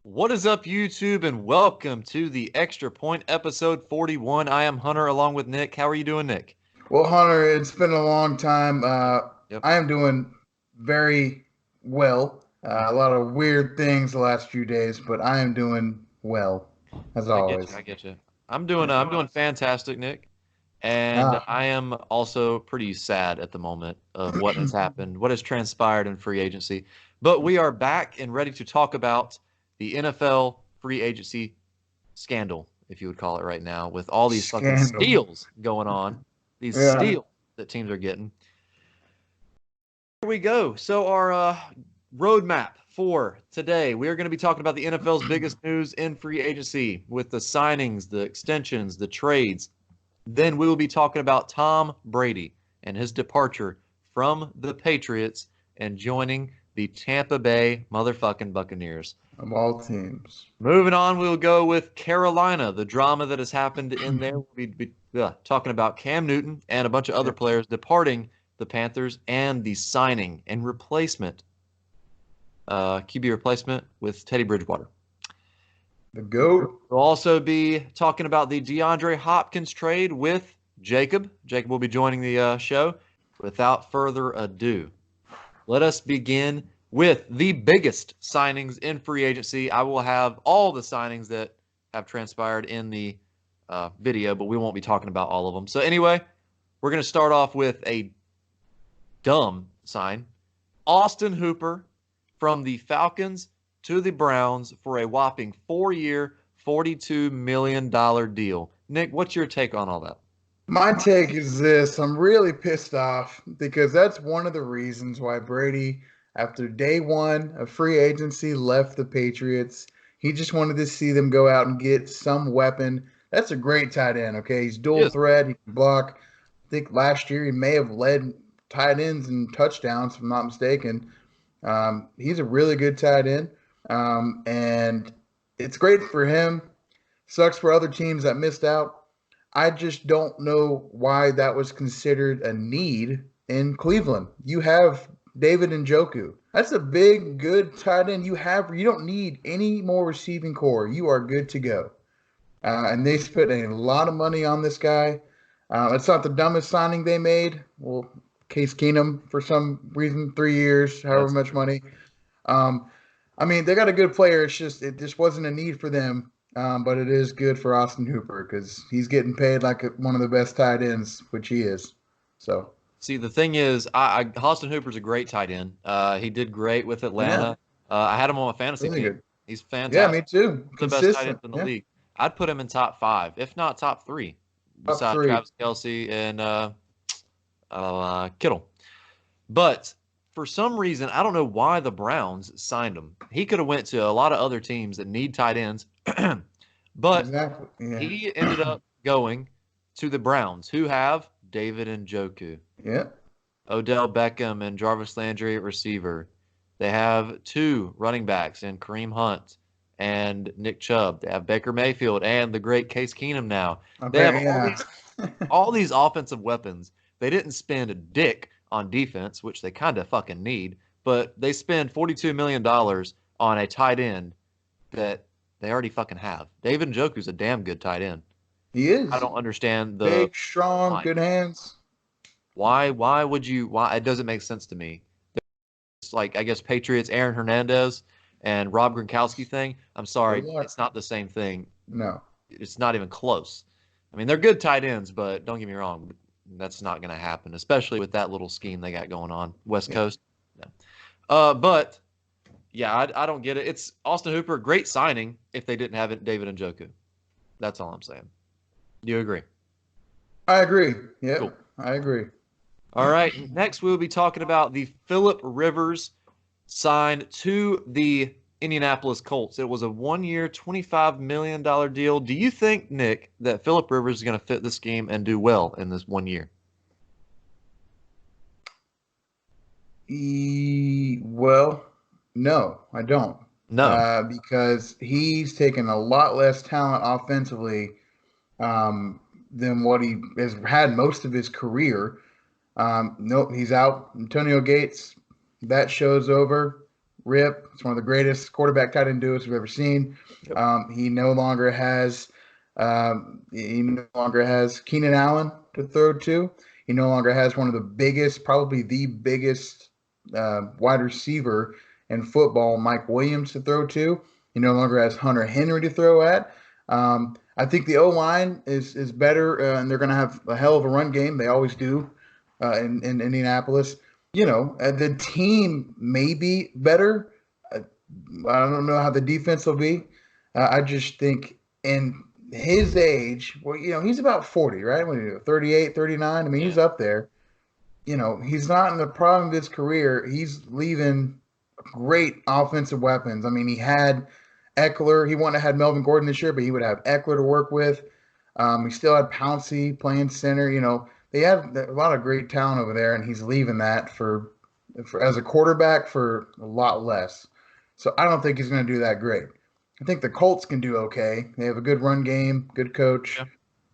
What is up, YouTube, and welcome to the Extra Point episode 41. I am Hunter along with Nick. How are you doing, Nick? Well, Hunter, it's been a long time. Yep. I am doing very well. A lot of weird things the last few days, but I am doing well, as I get you. always. I get you. I'm doing fantastic, Nick, and Ah, I am also pretty sad at the moment of what has happened, what has transpired in free agency. But we are back and ready to talk about the NFL free agency scandal, if you would call it right now, with all these fucking scandal. steals going on, these Yeah. steals that teams are getting. Here we go. So our roadmap for today, we are going to be talking about the NFL's biggest news in free agency with the signings, the extensions, the trades. Then we will be talking about Tom Brady and his departure from the Patriots and joining the Tampa Bay motherfucking Buccaneers. Of all teams. Moving on, we'll go with Carolina, the drama that has happened in there. We'll be talking about Cam Newton and a bunch of other Yeah. players departing the Panthers and the signing and replacement, QB replacement with Teddy Bridgewater. The GOAT. We'll also be talking about the DeAndre Hopkins trade with Jacob. Jacob will be joining the show. Without further ado, let us begin with the biggest signings in free agency. I will have all the signings that have transpired in the video, but we won't be talking about all of them. So, anyway, we're going to start off with a dumb sign. Austin Hooper from the Falcons to the Browns for a whopping 4-year, $42 million deal. Nick, what's your take on all that? My take is this. I'm really pissed off because that's one of the reasons why Brady, after day one of free agency, left the Patriots. He just wanted to see them go out and get some weapon. That's a great tight end, okay? He's dual Yes. threat. He can block. I think last year he may have led tight ends and touchdowns, if I'm not mistaken. He's a really good tight end. And it's great for him. Sucks for other teams that missed out. I just don't know why that was considered a need in Cleveland. You have David Njoku. That's a big, good tight end. You don't need any more receiving core. You are good to go. And they spent a lot of money on this guy. It's not the dumbest signing they made. Well, Case Keenum for some reason, 3 years, however Yes. much money. Um, I mean, they got a good player. It just wasn't a need for them. But it is good for Austin Hooper because he's getting paid like one of the best tight ends, which he is. So See, the thing is, Austin Hooper's a great tight end. He did great with yeah, Atlanta. I had him on my fantasy really team. good. He's Yeah, fantastic. me too. The best tight end Consistent. in the Yeah, league. I'd put him in top five, if not top three, top beside three. Travis Kelsey and Kittle. But for some reason, I don't know why the Browns signed him. He could have went to a lot of other teams that need tight ends, but Exactly. Yeah. he ended up going to the Browns, who have David Njoku, Yeah. Odell Beckham, and Jarvis Landry at receiver. They have two running backs in Kareem Hunt and Nick Chubb. They have Baker Mayfield and the great Case Keenum now. They have Okay. Yeah. all these offensive weapons. They didn't spend a dick on defense, which they kind of fucking need, but they spend $42 million on a tight end that they already fucking have. David Njoku's a damn good tight end. He I is don't understand the big, strong, line. good hands. Why would you why it doesn't make sense to me. It's like I guess Patriots Aaron Hernandez and Rob Gronkowski thing. I'm sorry, Those are it's not the same thing. no. It's not even close. I mean, they're good tight ends, but don't get me wrong, that's not going to happen, especially with that little scheme they got going on West Yeah. Coast. No. But yeah, I don't get it. It's Austin Hooper, great signing if they didn't have it, David Njoku. That's all I'm saying. Do you agree? I agree. Cool. Yep. I agree. All right. Next, we'll be talking about the Philip Rivers sign to the Indianapolis Colts. It was a 1-year, $25 million deal. Do you think, Nick, that Philip Rivers is going to fit the scheme and do well in this 1 year? Well, no, I don't. No. Because he's taken a lot less talent offensively um, than what he has had most of his career. Nope, he's out. Antonio Gates, that show's over. Rip. It's one of the greatest quarterback tight end duos we've ever seen. Yep. He no longer has Keenan Allen to throw to. He no longer has one of the biggest, probably the biggest wide receiver in football, Mike Williams, to throw to. He no longer has Hunter Henry to throw at. I think the O-line is better, and they're going to have a hell of a run game. They always do in Indianapolis. The team may be better. I don't know how the defense will be. I just think in his age, well, he's about 40, right? What do you do, 38, 39? I mean, he's up there. He's not in the prime of his career. He's leaving great offensive weapons. I mean, he had Eckler. He wouldn't have had Melvin Gordon this year, but he would have Eckler to work with. He still had Pouncey playing center. They have a lot of great talent over there, and he's leaving that for as a quarterback for a lot less. So I don't think he's going to do that great. I think the Colts can do okay. They have a good run game, good coach. Yeah.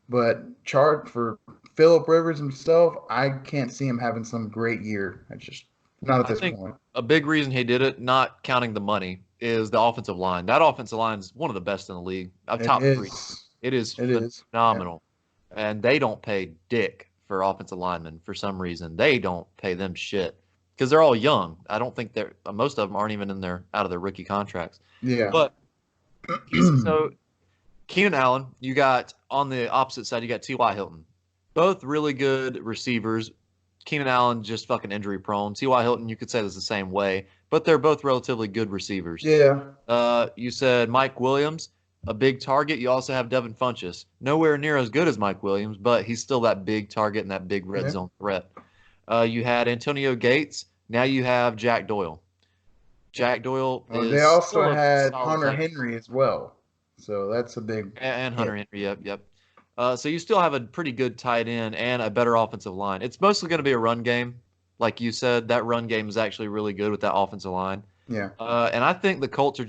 But for Phillip Rivers himself, I can't see him having some great year. I just not at this point. A big reason he did it, not counting the money, is the offensive line. That offensive line is one of the best in the league. Top three. It is phenomenal. Yeah. And they don't pay dick for offensive linemen for some reason. They don't pay them shit because they're all young. I don't think most of them aren't even out of their rookie contracts. Yeah. But so Keenan Allen, you got on the opposite side, you got T.Y. Hilton. Both really good receivers. Keenan Allen just fucking injury prone. T.Y. Hilton, you could say this the same way, but they're both relatively good receivers. Yeah. You said Mike Williams, a big target. You also have Devin Funchess. Nowhere near as good as Mike Williams, but he's still that big target and that big red zone threat. You had Antonio Gates. Now you have Jack Doyle. Jack Doyle is they also had Hunter Henry as well. So that's a big and Hunter Henry, yep. So you still have a pretty good tight end and a better offensive line. It's mostly going to be a run game. Like you said, that run game is actually really good with that offensive line. Yeah. And I think the Colts are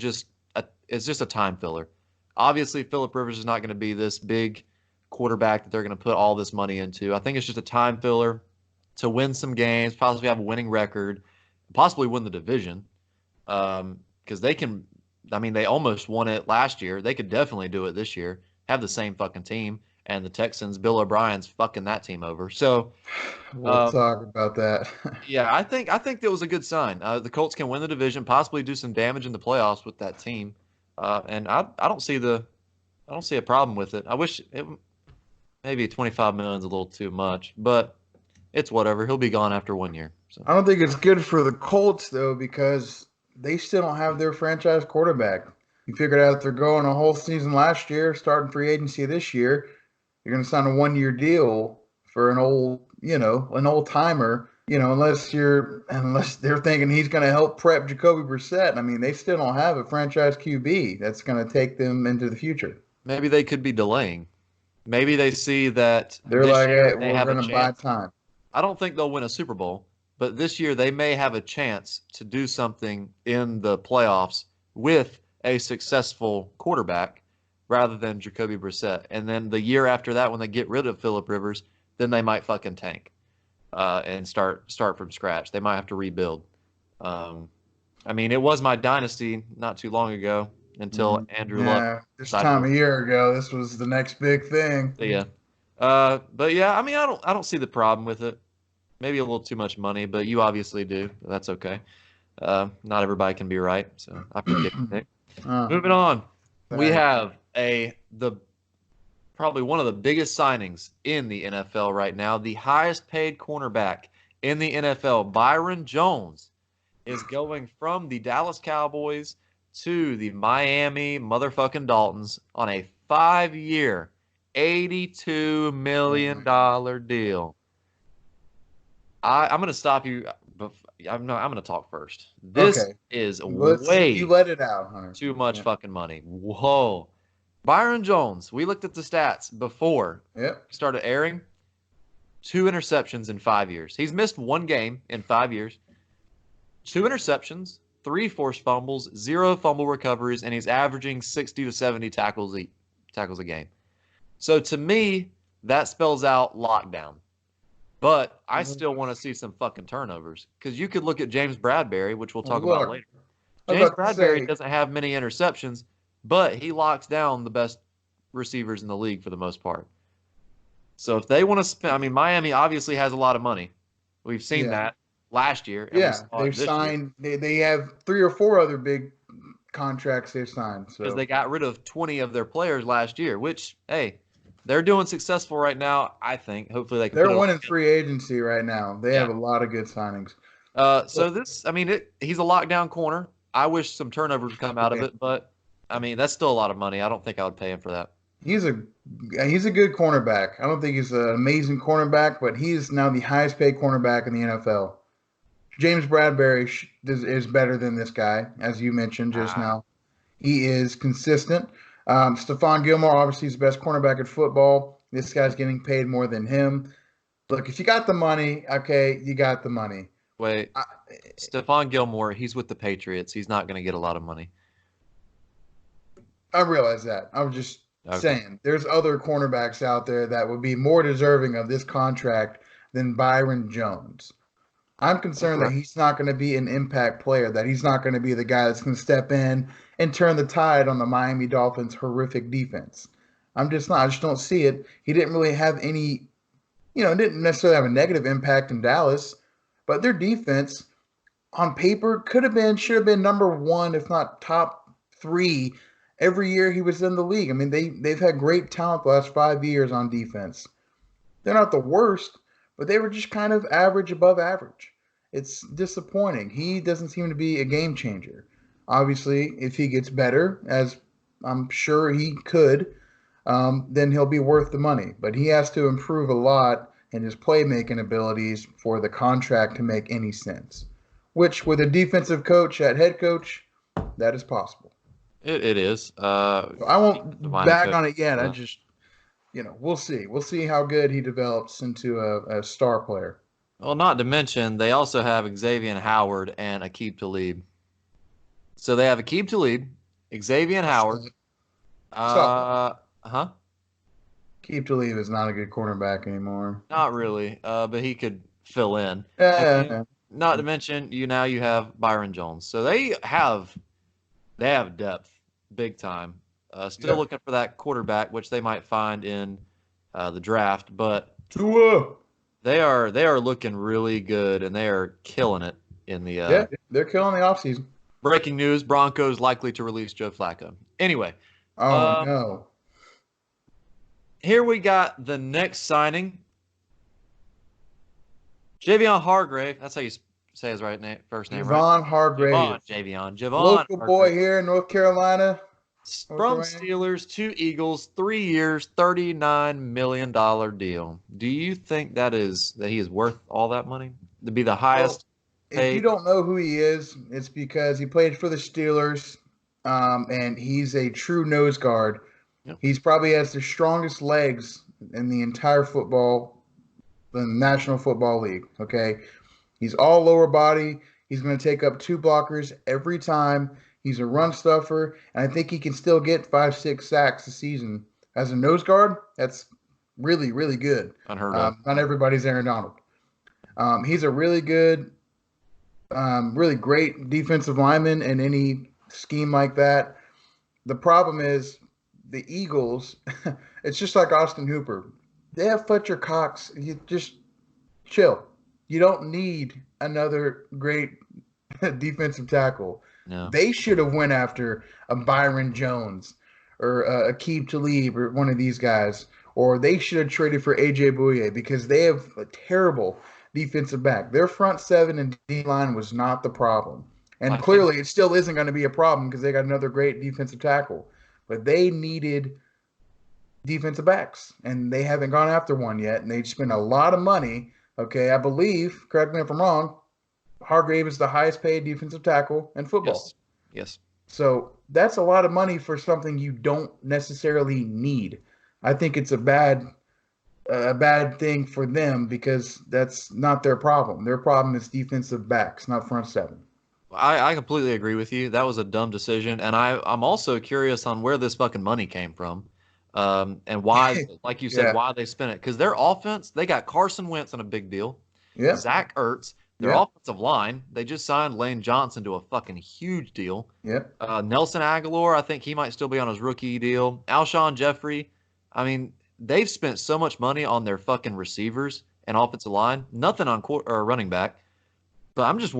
it's just a time filler. Obviously, Phillip Rivers is not going to be this big quarterback that they're going to put all this money into. I think it's just a time filler to win some games, possibly have a winning record, possibly win the division. Because they can, they almost won it last year. They could definitely do it this year. Have the same fucking team, and the Texans, Bill O'Brien's fucking that team over. So we'll talk about that. Yeah, I think that was a good sign. The Colts can win the division, possibly do some damage in the playoffs with that team, and I don't see a problem with it. I wish maybe $25 million is a little too much, but it's whatever. He'll be gone after 1 year. So. I don't think it's good for the Colts though, because they still don't have their franchise quarterback. You figured out they're going a whole season last year, starting free agency this year. You're going to sign a 1-year deal for an old timer, unless they're thinking he's going to help prep Jacoby Brissett. They still don't have a franchise QB that's going to take them into the future. Maybe they could be delaying. Maybe they see that they're like, hey, we're going to buy time. I don't think they'll win a Super Bowl, but this year they may have a chance to do something in the playoffs with a successful quarterback rather than Jacoby Brissett. And then the year after that, when they get rid of Phillip Rivers, then they might fucking tank and start from scratch. They might have to rebuild. It was my dynasty not too long ago until Andrew Luck. This time a year ago, this was the next big thing. Yeah. I don't see the problem with it. Maybe a little too much money, but you obviously do. That's okay. Not everybody can be right, so I forgive you, Nick. Moving on, we have probably one of the biggest signings in the NFL right now. The highest paid cornerback in the NFL, Byron Jones, is going from the Dallas Cowboys to the Miami motherfucking Dolphins on a 5-year, $82 million deal. I'm going to stop you. I'm going to talk first. This is way you let it out, Hunter. Too much fucking money. Whoa. Byron Jones, we looked at the stats before we started airing. 2 interceptions in 5 years. He's missed 1 game in 5 years. 2 interceptions, 3 forced fumbles, 0 fumble recoveries, and he's averaging 60 to 70 tackles a game. So to me, that spells out lockdown. But I still want to see some fucking turnovers, because you could look at James Bradbury, which we'll talk about later. I was James about to Bradbury say, doesn't have many interceptions, but he locks down the best receivers in the league for the most part. So if they want to spend, I mean, Miami obviously has a lot of money. We've seen yeah, that last year, and we yeah, saw they've it this year signed. They have 3 or 4 other big contracts they've signed. because So they got rid of 20 of their players last year, which, hey, they're doing successful right now, I think. Hopefully they can put they're it all winning together. free agency right now. They Yeah. have a lot of good signings. So this, I mean, he's a lockdown corner. I wish some turnovers would come out of Yeah, it, but I mean, that's still a lot of money. I don't think I would pay him for that. he's a he's a good cornerback. I don't think he's an amazing cornerback, but he's now the highest paid cornerback in the NFL. James Bradbury is better than this guy, as you mentioned just Ah, now. He is consistent. Stephon Gilmore, obviously, is the best cornerback in football. This guy's getting paid more than him. Look, if you got the money, okay, you got the money. wait, I, Stephon Gilmore, he's with the Patriots. He's not going to get a lot of money. I realize that. I'm just Okay. saying, there's other cornerbacks out there that would be more deserving of this contract than Byron Jones. I'm concerned that Okay. he's not going to be an impact player, that he's not going to be the guy that's going to step in and turn the tide on the Miami Dolphins' horrific defense. I'm just not. I just don't see it. He didn't really have any, didn't necessarily have a negative impact in Dallas, but their defense on paper should have been number one, if not top three, every year he was in the league. I mean, they've had great talent the last 5 years on defense. They're not the worst, but they were just kind of average above average. It's disappointing. He doesn't seem to be a game changer. Obviously, if he gets better, as I'm sure he could, then he'll be worth the money. But he has to improve a lot in his playmaking abilities for the contract to make any sense. Which, with a defensive coach at head coach, that is possible. It is. So I won't Divine bag coach. on it yet. I just, we'll see. We'll see how good he develops into a star player. Well, not to mention, they also have Xavier Howard and Aqib Talib. So they have Aqib Talib, Xavier Howard. Solid. Huh? Keep to leave is not a good cornerback anymore. Not really. But he could fill in. And then, Yeah, not to mention, you have Byron Jones. So they have depth, big time. Still yeah. looking for that quarterback, which they might find in the draft, but Tua. they are looking really good, and they are killing it in the Yeah, they're killing the offseason. breaking news: Broncos likely to release Joe Flacco. Anyway, Oh um, no. here we got the next signing, Javion Hargrave. That's how you say his first name, right? Javon Hargrave. Javon Local boy Hargrave. here in North Carolina. From North Carolina. Steelers to Eagles, 3 years, $39 million deal. Do you think that he is worth all that money to be the Well, highest if you paid? don't know who he is, it's because he played for the Steelers, and he's a true nose guard. Yep. He's probably has the strongest legs in the National Football League. Okay, he's all lower body. He's going to take up 2 blockers every time. He's a run stuffer, and I think he can still get 5, 6 sacks a season as a nose guard. That's really, really good. Unheard of. Not everybody's Aaron Donald. He's a really good, really great defensive lineman in any scheme like that. The problem is the Eagles. It's just like Austin Hooper. They have Fletcher Cox. You just chill. You don't need another great defensive tackle. No. They should have went after a Byron Jones or a Aqib Talib or one of these guys, or they should have traded for AJ Bouye because they have a terrible defensive back. Their front seven and D line was not the problem, I and think clearly it still isn't going to be a problem because they got another great defensive tackle. But they needed defensive backs, and they haven't gone after one yet, and they spent a lot of money. Okay, I believe, correct me if I'm wrong, Hargrave is the highest paid defensive tackle in football. yes. Yes. So that's a lot of money for something you don't necessarily need. I think it's a bad thing for them because that's not their problem. Their problem is defensive backs, not front seven. I completely agree with you. That was a dumb decision, and I'm also curious on where this fucking money came from, and why, like you said, Yeah, why they spent it. Because their offense, they got Carson Wentz on a big deal, yeah, Zach Ertz, Their Yep. offensive line, they just signed Lane Johnson to a fucking huge deal. Yep. Nelson Aguilar, I think he might still be on his rookie deal. Alshon Jeffrey, I mean, they've spent so much money on their fucking receivers and offensive line, nothing on or running back. But I'm just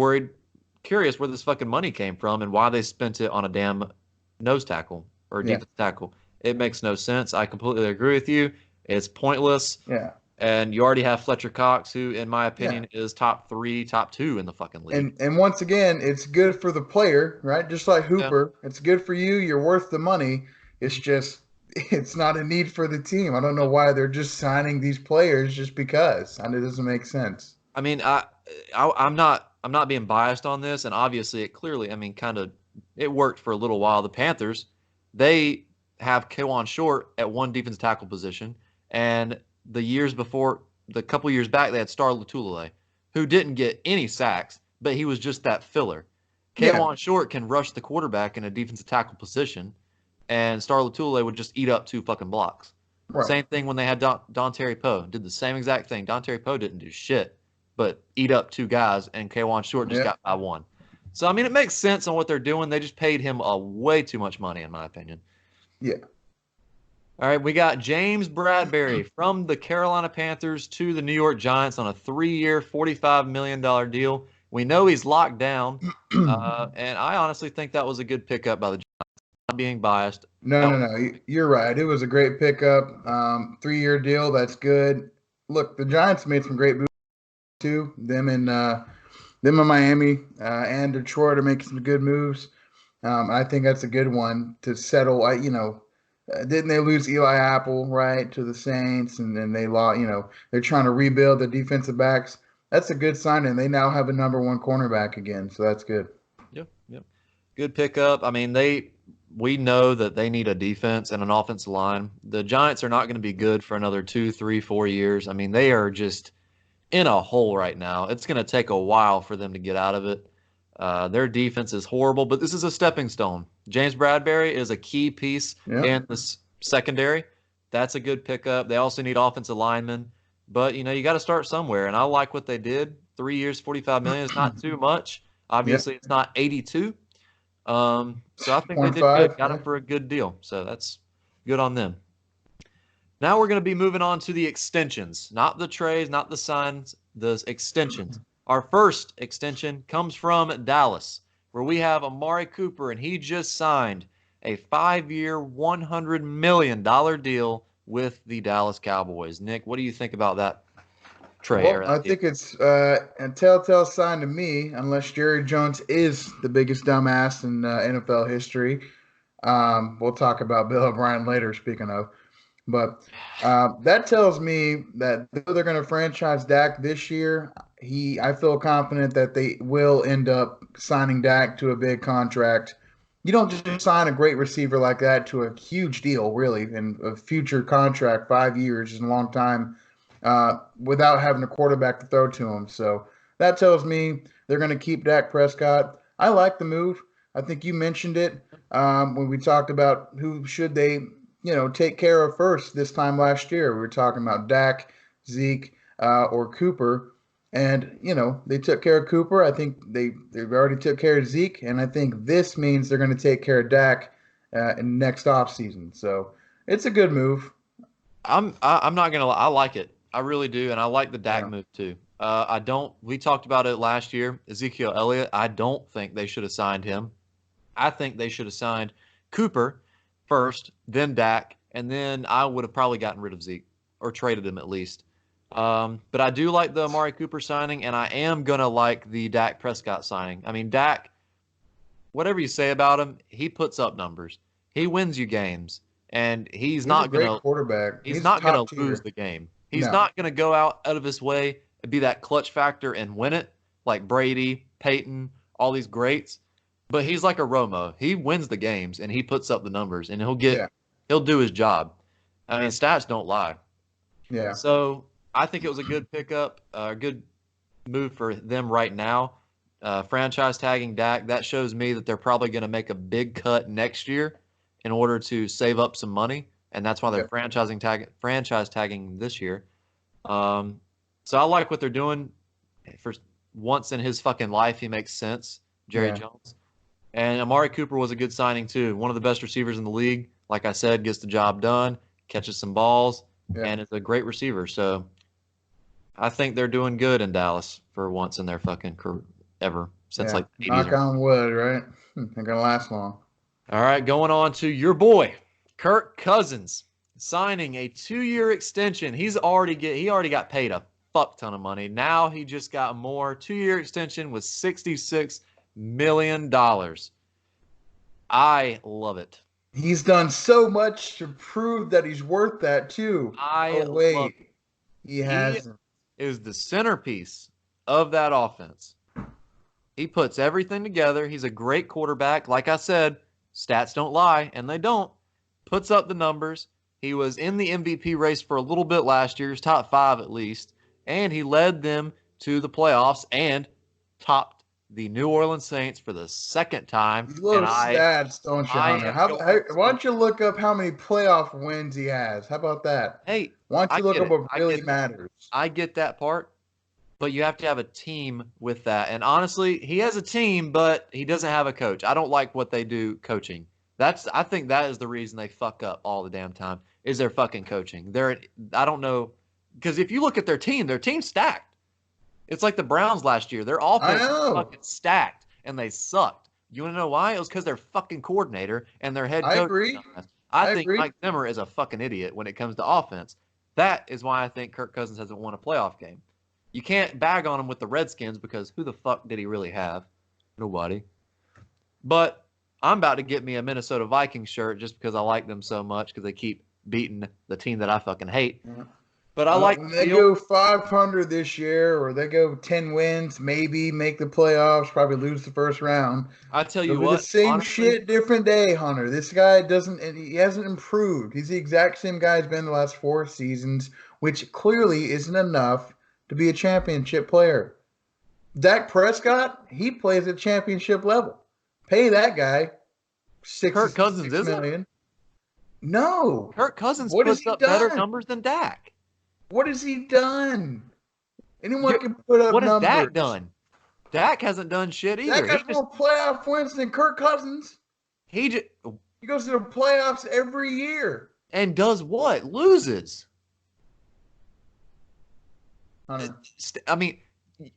curious where this fucking money came from and why they spent it on a damn nose tackle or Yeah. defensive tackle. It makes no sense. I completely agree with you. It's pointless. Yeah. And you already have Fletcher Cox, who, in my Yeah. opinion, is top 3, top 2 in the fucking league. And once again, it's good for the player, right? Just like Yeah. Hooper, it's good for you. You're worth the money. It's just it's not a need for the team. I don't know why they're just signing these players just because. And it doesn't make sense. I mean, I'm not being biased on this, and obviously it clearly, I mean, kind of it worked for a little while. The Panthers, they have Kawan Short at one defensive tackle position, and the years before, the couple years back, they had Star Lotulelei, who didn't get any sacks, but he was just that filler. Yeah. Kawan Short can rush the quarterback in a defensive tackle position, and Star Lotulelei would just eat up 2 fucking blocks. Right. Same thing when they had Don Terry Poe. Did the same exact thing. Don Terry Poe didn't do shit, but eat up 2 guys, and Kawan Short just got by 1. So, I mean, it makes sense on what they're doing. They just paid him way too much money, in my opinion. Yeah. All right, we got James Bradbury from the Carolina Panthers to the New York Giants on a 3-year, $45 million deal. We know he's locked down, and I honestly think that was a good pickup by the Giants. Not being biased. No. You're right. It was a great pickup. 3-year deal. That's good. Look, the Giants made some great moves too. Them in Miami and Detroit are making some good moves. I think that's a good one to settle. Didn't they lose Eli Apple, right, to the Saints, and then they lost? They're trying to rebuild the defensive backs. That's a good sign, and they now have a number 1 cornerback again, so that's good. Yep. Good pickup. I mean, we know that they need a defense and an offensive line. The Giants are not going to be good for another 2, 3, 4 years. I mean, they are just in a hole right now. It's going to take a while for them to get out of it. Their defense is horrible, but this is a stepping stone. James Bradbury is a key piece in the secondary. That's a good pickup. They also need offensive linemen, but you got to start somewhere. And I like what they did. 3 years, $45 million is not too much. Obviously, It's not 82. So I think they did good. Got him for a good deal. So that's good on them. Now we're going to be moving on to the extensions, not the trades, not the signs, the extensions. Our first extension comes from Dallas, where we have Amari Cooper, and he just signed a 5-year, $100 million deal with the Dallas Cowboys. Nick, what do you think about that trade? Well, I think it's a telltale sign to me, unless Jerry Jones is the biggest dumbass in NFL history. We'll talk about Bill O'Brien later, speaking of. But that tells me that though they're going to franchise Dak this year, I feel confident that they will end up signing Dak to a big contract. You don't just sign a great receiver like that to a huge deal, really, and a future contract. 5 years is a long time without having a quarterback to throw to him. So that tells me they're going to keep Dak Prescott. I like the move. I think you mentioned it when we talked about who should they take care of first this time last year. We were talking about Dak, Zeke, or Cooper. And, they took care of Cooper. I think they've already took care of Zeke. And I think this means they're going to take care of Dak in next offseason. So it's a good move. I'm not going to lie. I like it. I really do. And I like the Dak move too. We talked about it last year. Ezekiel Elliott, I don't think they should have signed him. I think they should have signed Cooper first, then Dak, and then I would have probably gotten rid of Zeke or traded him at least. But I do like the Amari Cooper signing, and I am going to like the Dak Prescott signing. I mean, Dak, whatever you say about him, he puts up numbers. He wins you games, and he's not going to quarterback. He's not going to lose the game. He's not going to go out of his way and be that clutch factor and win it like Brady, Peyton, all these greats. But he's like a Romo. He wins the games and he puts up the numbers and he'll do his job. I mean, stats don't lie. Yeah. So I think it was a good pickup, a good move for them right now. Franchise tagging Dak, that shows me that they're probably going to make a big cut next year in order to save up some money. And that's why they're franchise tagging this year. So I like what they're doing. once in his fucking life he makes sense, Jerry Yeah. Jones. And Amari Cooper was a good signing too. One of the best receivers in the league. Like I said, gets the job done, catches some balls, Yeah. and is a great receiver. So I think they're doing good in Dallas for once in their fucking career ever since Yeah. like the 80s. Knock on wood, right? Ain't gonna last long. All right, going on to your boy, Kirk Cousins, signing a 2-year extension. He already got paid a fuck ton of money. Now he just got more 2-year extension with $66 million. I love it. He's done so much to prove that he's worth that too. I Oh love wait, it. he He hasn't. is the centerpiece of that offense. He puts everything together. He's a great quarterback. Like I said, stats don't lie, and they don't. Puts up the numbers. He was in the MVP race for a little bit last year. He's top 5 at least. And he led them to the playoffs and topped the New Orleans Saints for the second time. You And love stats, don't you, I Hunter? am going Why to. don't you look up how many playoff wins he has? How about that? Hey, Why don't I you look get up it. what I really get it. matters? I get that part. But you have to have a team with that. And honestly, he has a team, but he doesn't have a coach. I don't like what they do coaching. I think that is the reason they fuck up all the damn time is their fucking coaching. I don't know, because if you look at their team's stacked. It's like the Browns last year. Their I offense was know. fucking stacked and they sucked. You want to know why? It was because their fucking coordinator and their head I coach. agree. I I think agree. Mike Zimmer is a fucking idiot when it comes to offense. That is why I think Kirk Cousins hasn't won a playoff game. You can't bag on him with the Redskins because who the fuck did he really have? Nobody. But I'm about to get me a Minnesota Vikings shirt just because I like them so much because they keep beating the team that I fucking hate. But I like When the they deal. go 500 this year, or they go 10 wins, maybe make the playoffs, probably lose the first round. I tell It'll you be the what, same honestly, shit, different day, Hunter. This guy he hasn't improved. He's the exact same guy he's been the last 4 seasons, which clearly isn't enough to be a championship player. Dak Prescott, he plays at championship level. Pay that guy Kirk Cousins $6 isn't. million. No. Kirk Cousins What has puts he up better done? numbers than Dak. What has he done? Anyone You- can put up What has numbers. Dak done? Dak hasn't done shit either. Dak has more playoff wins than Kirk Cousins. He just He goes to the playoffs every year. and does what? Loses. Hunter. I mean,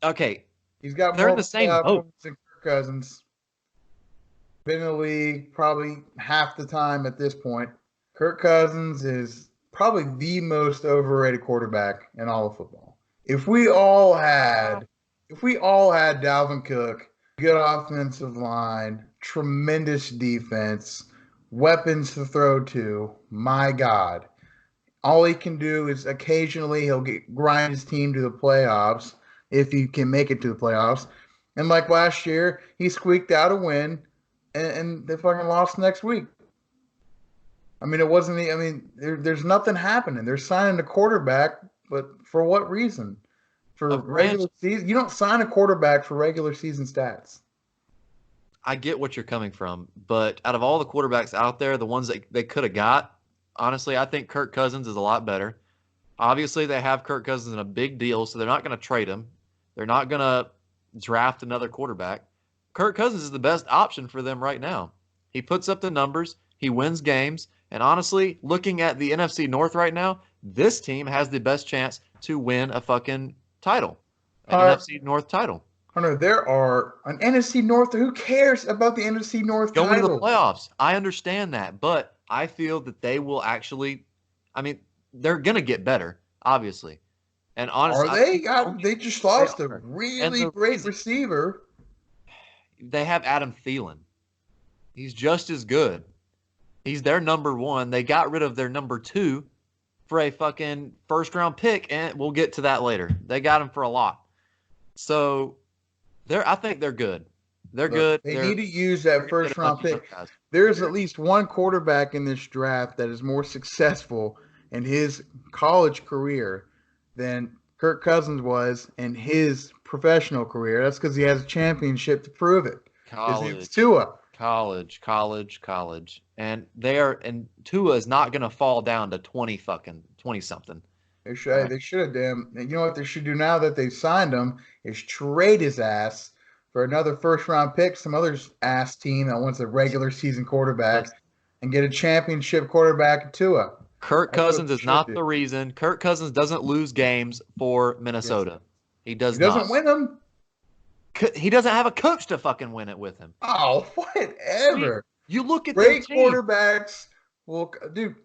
okay, He's got they're more in the same playoff boat. wins than Kirk Cousins. Been in the league probably half the time at this point. Kirk Cousins is probably the most overrated quarterback in all of football. If we all had Dalvin Cook, good offensive line, tremendous defense, weapons to throw to, my God. All he can do is occasionally he'll grind his team to the playoffs if he can make it to the playoffs. And like last year, he squeaked out a win, and they fucking lost next week. I mean, it wasn't. I mean, there's nothing happening. They're signing a quarterback, but for what reason? For regular season, you don't sign a quarterback for regular season stats. I get what you're coming from, but out of all the quarterbacks out there, the ones that they could have got, honestly, I think Kirk Cousins is a lot better. Obviously, they have Kirk Cousins in a big deal, so they're not going to trade him. They're not going to draft another quarterback. Kirk Cousins is the best option for them right now. He puts up the numbers, he wins games, and honestly, looking at the NFC North right now, this team has the best chance to win a fucking title, an NFC North title. Hunter, there are an NFC North. Who cares about the NFC North Going title? to the playoffs. I understand that, but I feel that they will actually. I mean, they're gonna get better, obviously. And honestly, They just lost a really great receiver. They have Adam Thielen. He's just as good. He's their number one. They got rid of their number 2 for a fucking first round pick, and we'll get to that later. They got him for a lot. So I think they're good. They're good. They need to use that first round pick. There's at least one quarterback in this draft that is more successful in his college career than Kirk Cousins was in his professional career. That's because he has a championship to prove it. It's Tua. College. And Tua is not going to fall down to 20 something. They should. They should have damn. You know what they should do now that they've signed him is trade his ass for another first round pick, some other ass team that wants a regular season quarterback, and get a championship quarterback to Tua. Kirk That's what Cousins they is should not do. the reason. Kirk Cousins doesn't lose games for Yes, Minnesota. He he does doesn't not. win them. He doesn't have a coach to fucking win it with him. Oh, I mean, whatever. you look at their Great team. quarterbacks. Well, dude,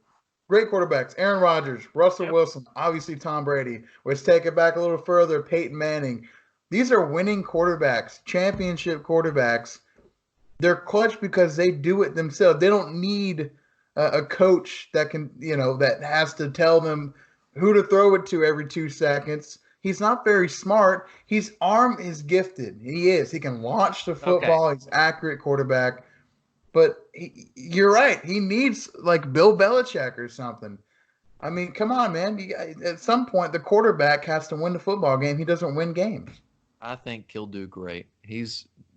great quarterbacks. Aaron Rodgers, Russell Yep. Wilson, obviously Tom Brady. Let's take it back a little further. Peyton Manning. These are winning quarterbacks, championship quarterbacks. They're clutch because they do it themselves. They don't need a coach that can, that has to tell them who to throw it to every 2 seconds. He's not very smart. His arm is gifted. He is. He can launch the Okay. football. He's accurate quarterback. But you're right. He needs like Bill Belichick or something. I mean, come on, man. At some point, the quarterback has to win the football game. He doesn't win games. I think he'll do great.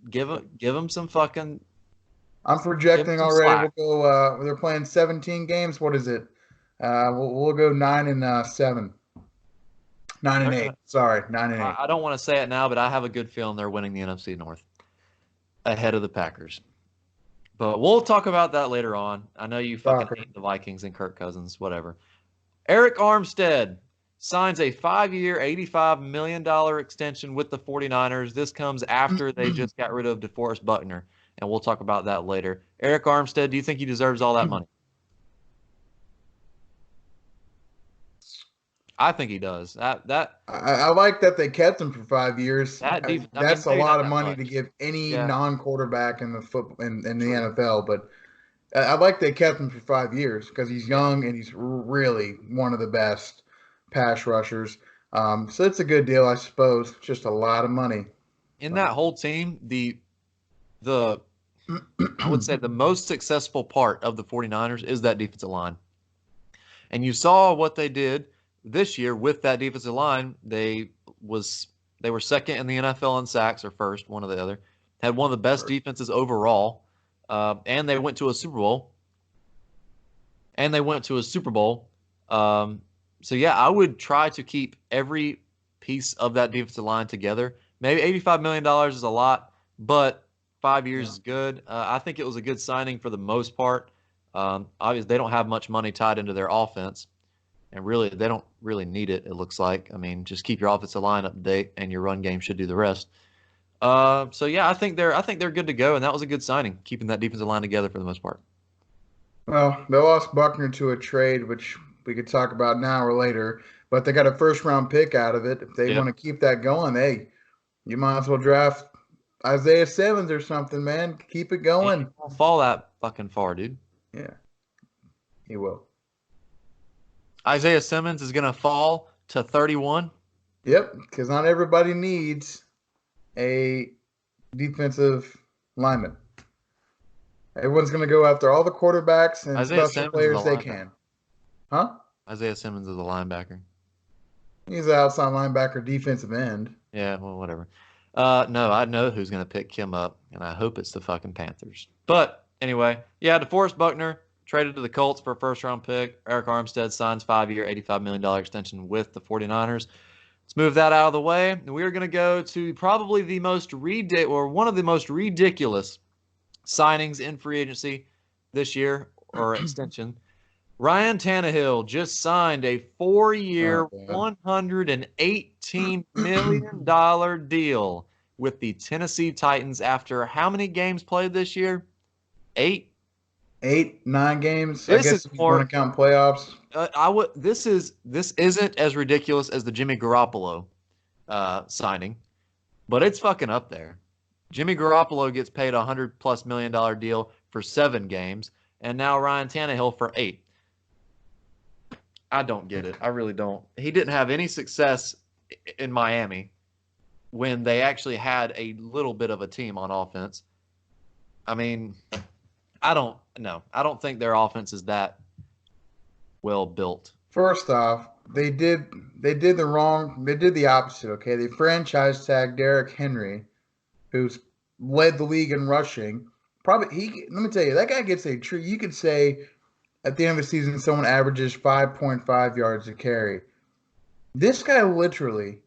Give him some fucking I'm give him projecting some already. slack. We'll go. They're playing 17 games. What is it? We'll go 9-7, 9-8. Gonna, Sorry, 9-8. I don't want to say it now, but I have a good feeling they're winning the NFC North ahead of the Packers. But we'll talk about that later on. I know you fucking hate the Vikings and Kirk Cousins, whatever. Eric Armstead signs a 5-year, $85 million extension with the 49ers. This comes after they just got rid of DeForest Buckner, and we'll talk about that later. Eric Armstead, do you think he deserves all that money? I think he does. I like that they kept him for 5 years. That's a lot of money to give any non-quarterback in the NFL. But I like they kept him for 5 years because he's young and he's really one of the best pass rushers. So it's a good deal, I suppose. Just a lot of money. In that whole team, the I would say the most successful part of the 49ers is that defensive line. And you saw what they did this year with that defensive line. They were second in the NFL in sacks, or first, one or the other. Had one of the best defenses overall. And they went to a Super Bowl. So yeah, I would try to keep every piece of that defensive line together. Maybe $85 million is a lot, but 5 years is good. I think it was a good signing for the most part. Obviously, they don't have much money tied into their offense, and really, they don't really need it. It looks like. I mean, just keep your offensive line up to date, and your run game should do the rest. So yeah, I think they're good to go, and that was a good signing, keeping that defensive line together for the most part. Well, they lost Buckner to a trade, which we could talk about now or later, but they got a first-round pick out of it. If they want to keep that going, hey, you might as well draft Isaiah Simmons or something, man. Keep it going. He won't fall that fucking far, dude. Yeah, he will. Isaiah Simmons is going to fall to 31. Yep, because not everybody needs a defensive lineman. Everyone's going to go after all the quarterbacks and special players they can. Huh? Isaiah Simmons is a linebacker. He's an outside linebacker, defensive end. Yeah, well, whatever. No, I know who's going to pick him up, and I hope it's the fucking Panthers. But anyway, yeah, DeForest Buckner traded to the Colts for a first-round pick. Eric Armstead signs 5-year, $85 million extension with the 49ers. Let's move that out of the way. We are going to go to probably one of the most ridiculous signings in free agency this year, or extension. Ryan Tannehill just signed a 4-year, $118 million deal with the Tennessee Titans after how many games played this year? 8? 9 games. This I guess is if you more, want to count playoffs. This isn't as ridiculous as the Jimmy Garoppolo signing, but it's fucking up there. Jimmy Garoppolo gets paid a $100+ million deal for 7 games, and now Ryan Tannehill for 8. I don't get it. I really don't. He didn't have any success in Miami when they actually had a little bit of a team on offense. I mean, I don't think their offense is that well built. First off, they did the opposite, okay? They franchise tagged Derrick Henry, who's led the league in rushing. Let me tell you, that guy gets a tree. You could say at the end of the season, someone averages 5.5 yards a carry. This guy literally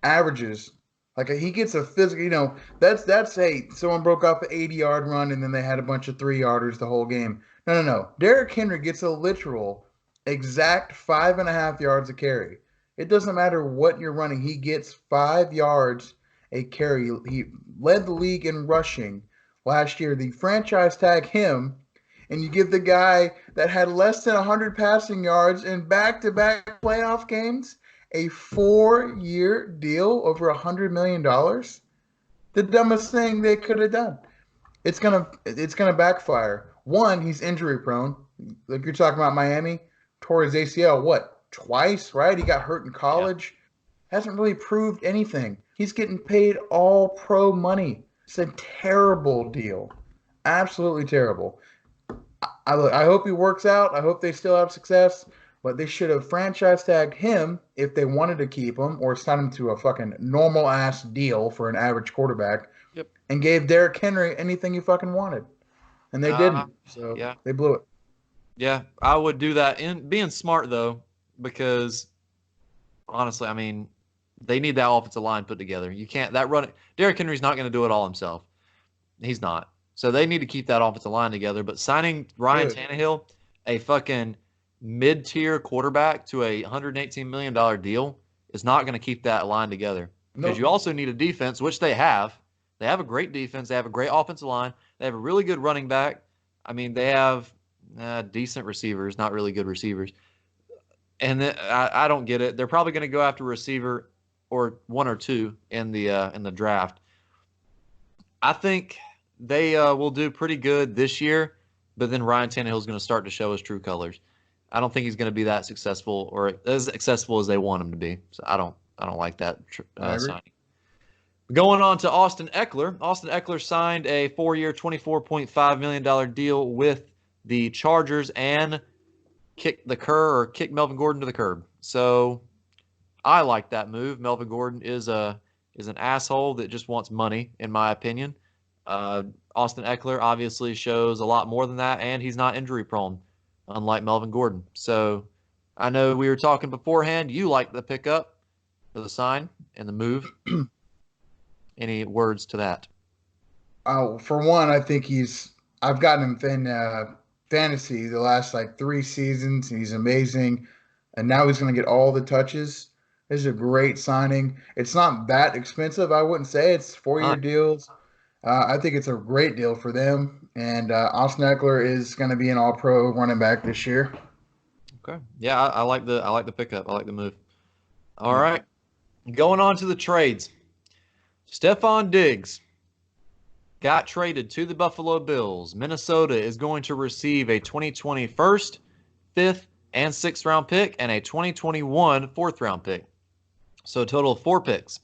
averages like he gets a physical. That's hey, someone broke off an 80-yard run and then they had a bunch of 3-yarders the whole game. No. Derrick Henry gets a literal exact 5.5 yards a carry. It doesn't matter what you're running. He gets 5 yards a carry. He led the league in rushing last year. The franchise tag him, and you give the guy that had less than 100 passing yards in back-to-back playoff games a 4-year deal over $100 million. The dumbest thing they could have done. It's gonna backfire. One, he's injury prone. Like you're talking about Miami, tore his ACL what twice, right? He got hurt in Yeah. college. Hasn't really proved anything. He's getting paid all pro money. It's a terrible deal. Absolutely terrible. I hope he works out. I hope they still have success. But they should have franchise tagged him if they wanted to keep him, or sign him to a fucking normal ass deal for an average quarterback, Yep. and gave Derrick Henry anything he fucking wanted. And they Uh, didn't. So yeah. they blew it. Yeah. I would do that. In being smart though, because honestly, I mean, they need that offensive line put together. You can't that run. Derrick Henry's not going to do it all himself. He's not. So they need to keep that offensive line together. But signing Ryan Good. Tannehill, a fucking mid-tier quarterback, to a $118 million deal is not going to keep that line together. Because you Nope. also need a defense, which they have. They have a great defense. They have a great offensive line. They have a really good running back. I mean, they have decent receivers, not really good receivers. And I don't get it. They're probably going to go after a receiver or one or two in the draft. I think they will do pretty good this year, but then Ryan Tannehill is going to start to show his true colors. I don't think he's going to be that successful or as successful as they want him to be. So I don't like that I agree. signing. Going on to Austin Eckler. Austin Eckler signed a 4-year, $24.5 million deal with the Chargers and kicked Melvin Gordon to the curb. So I like that move. Melvin Gordon is an asshole that just wants money, in my opinion. Austin Eckler obviously shows a lot more than that, and he's not injury prone, unlike Melvin Gordon. So I know we were talking beforehand. You like the pickup, the sign, and the move. Any words to that? For one, I think I've gotten him in fantasy the last like 3 seasons. He's amazing, and now he's going to get all the touches. This is a great signing. It's not that expensive, I wouldn't say. It's 4-year Not deals. I think it's a great deal for them. And Austin Eckler is going to be an All-Pro running back this year. okay. Yeah, I like the pickup. I like the move. All Yeah. right. Going on to the trades. Stephon Diggs got traded to the Buffalo Bills. Minnesota is going to receive a 2020 first, fifth, and sixth round pick and a 2021 fourth round pick. So a total of 4 picks.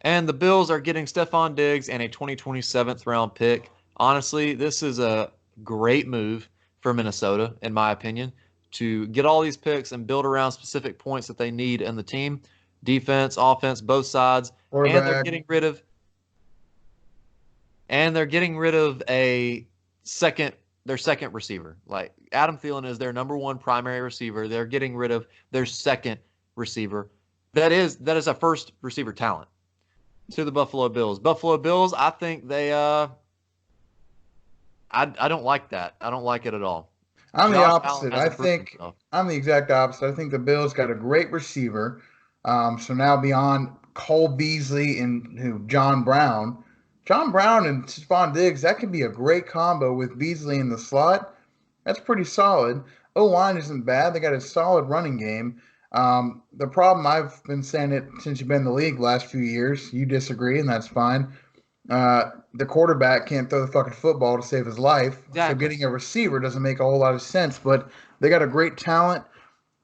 And the Bills are getting Stephon Diggs and a 2027th round pick. Honestly, this is a great move for Minnesota, in my opinion, to get all these picks and build around specific points that they need in the team. Defense, offense, both sides. And they're Quarterback. getting rid of a their second receiver. Like Adam Thielen is their number one primary receiver. They're getting rid of their second receiver. That is a first receiver talent to the Buffalo Bills. Buffalo Bills, I think I don't like that. I don't like it at all. I'm the Josh Allen opposite. I hasn't proven think himself. I'm the exact opposite. I think the Bills got a great receiver. So now beyond Cole Beasley and John Brown and Stephon Diggs, that could be a great combo with Beasley in the slot. That's pretty solid. O-line isn't bad. They got a solid running game. The problem, I've been saying it since you've been in the league last few years. You disagree, and that's fine. The quarterback can't throw the fucking football to save his life, so Exactly. getting a receiver doesn't make a whole lot of sense. But they got a great talent.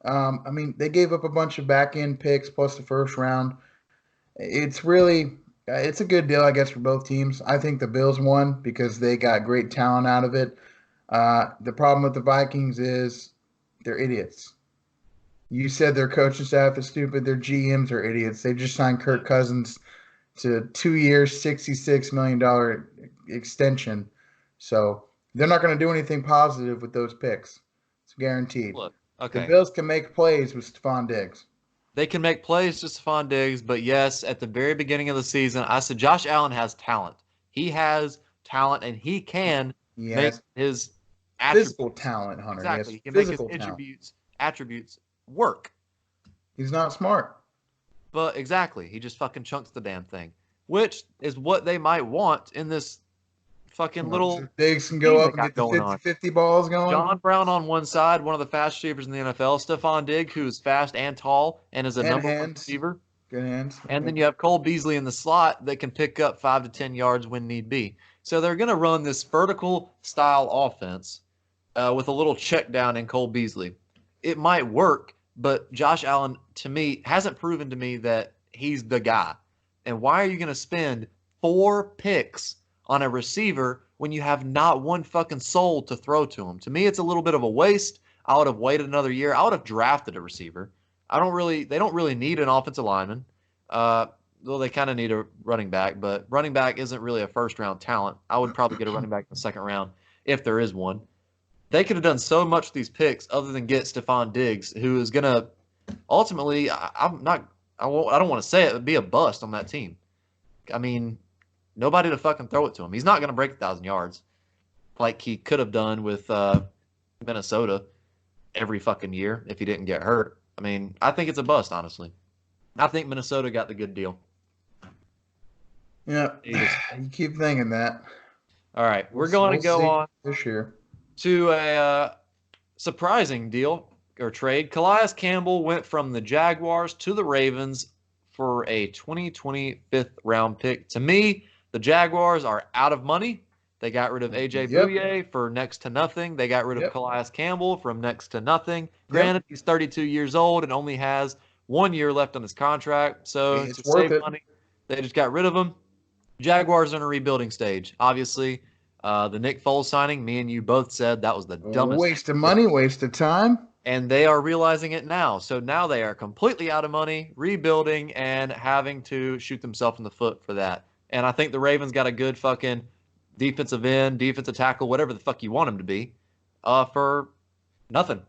I mean, they gave up a bunch of back end picks plus the first round. It's a good deal, I guess, for both teams. I think the Bills won because they got great talent out of it. The problem with the Vikings is they're idiots. You said their coaching staff is stupid. Their GMs are idiots. They just signed Kirk Cousins to 2 years, $66 million extension. So they're not going to do anything positive with those picks. It's guaranteed. Look, The okay. Bills can make plays with Stephon Diggs. They can make plays to Stephon Diggs, but yes, at the very beginning of the season, I said Josh Allen has talent. He has talent, and he can He make has his physical attributes talent, Hunter. He exactly. has He can make his physical talent. attributes work. He's not smart. But exactly, he just fucking chunks the damn thing, which is what they might want in this fucking little Diggs can go team they up and got get the going on. 50-50 balls going. John Brown on one side, one of the fastest receivers in the NFL. Stephon Diggs, who is fast and tall and is a And number one hands. receiver. Good hands. And then you have Cole Beasley in the slot that can pick up 5 to 10 yards when need be. So they're going to run this vertical style offense with a little check down in Cole Beasley. It might work, but Josh Allen, to me, hasn't proven to me that he's the guy. And why are you going to spend 4 picks on a receiver when you have not one fucking soul to throw to him? To me, it's a little bit of a waste. I would have waited another year. I would have drafted a receiver. They don't really need an offensive lineman. Well, they kind of need a running back, but running back isn't really a first round talent. I would probably get a running back in the second round if there is one. They could have done so much with these picks other than get Stephon Diggs, who is going to ultimately, I don't want to say it, but be a bust on that team. I mean, nobody to fucking throw it to him. He's not going to break 1,000 yards like he could have done with Minnesota every fucking year if he didn't get hurt. I mean, I think it's a bust, honestly. I think Minnesota got the good deal. Yeah, you keep thinking that. All right, we're going to go on this year to a surprising deal or trade. Calais Campbell went from the Jaguars to the Ravens for a 2025th round pick. To me, the Jaguars are out of money. They got rid of A.J. Bouye for next to nothing. They got rid of Calais Campbell from next to nothing. Granted, he's 32 years old and only has 1 year left on his contract. So it's to worth save it. money, they just got rid of him. Jaguars are in a rebuilding stage. Obviously, the Nick Foles signing, me and you both said that was the dumbest waste of money, waste of time. And they are realizing it now. So now they are completely out of money, rebuilding, and having to shoot themselves in the foot for that. And I think the Ravens got a good fucking defensive end, defensive tackle, whatever the fuck you want him to be, for nothing.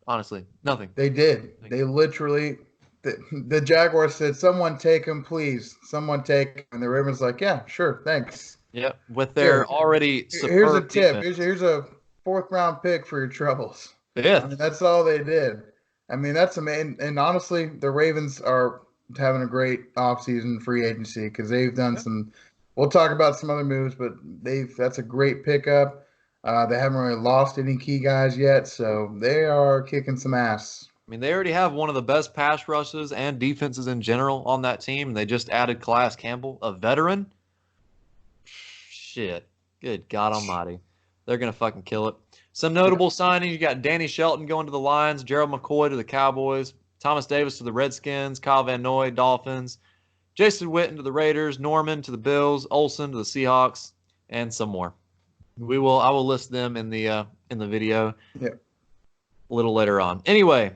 Honestly, nothing. They did. They literally, the Jaguars said, "Someone take him, please. Someone take him." And the Ravens like, "Yeah, sure, thanks." Yep. With their already here's a tip. Defense. Here's a 4th round pick for your troubles. Fifth. I mean, that's all they did. I mean, that's amazing. And honestly, the Ravens are having a great offseason free agency because they've done some. We'll talk about some other moves, but that's a great pickup. They haven't really lost any key guys yet, so they are kicking some ass. I mean, they already have one of the best pass rushes and defenses in general on that team. And they just added Calais Campbell, a veteran. Shit. Good God almighty. They're going to fucking kill it. Some notable signings. You got Danny Shelton going to the Lions, Gerald McCoy to the Cowboys, Thomas Davis to the Redskins, Kyle Van Noy, Dolphins, Jason Witten to the Raiders, Norman to the Bills, Olsen to the Seahawks, and some more. I will list them in the video a little later on. Anyway,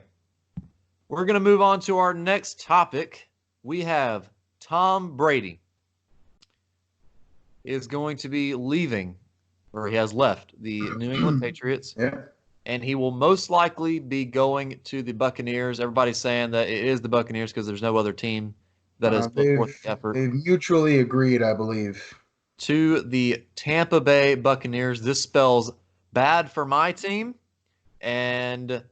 we're going to move on to our next topic. We have Tom Brady is going to be leaving, or he has left, the New England Patriots. And he will most likely be going to the Buccaneers. Everybody's saying that it is the Buccaneers because there's no other team that has put forth the effort. They've mutually agreed, I believe. To the Tampa Bay Buccaneers. This spells bad for my team. And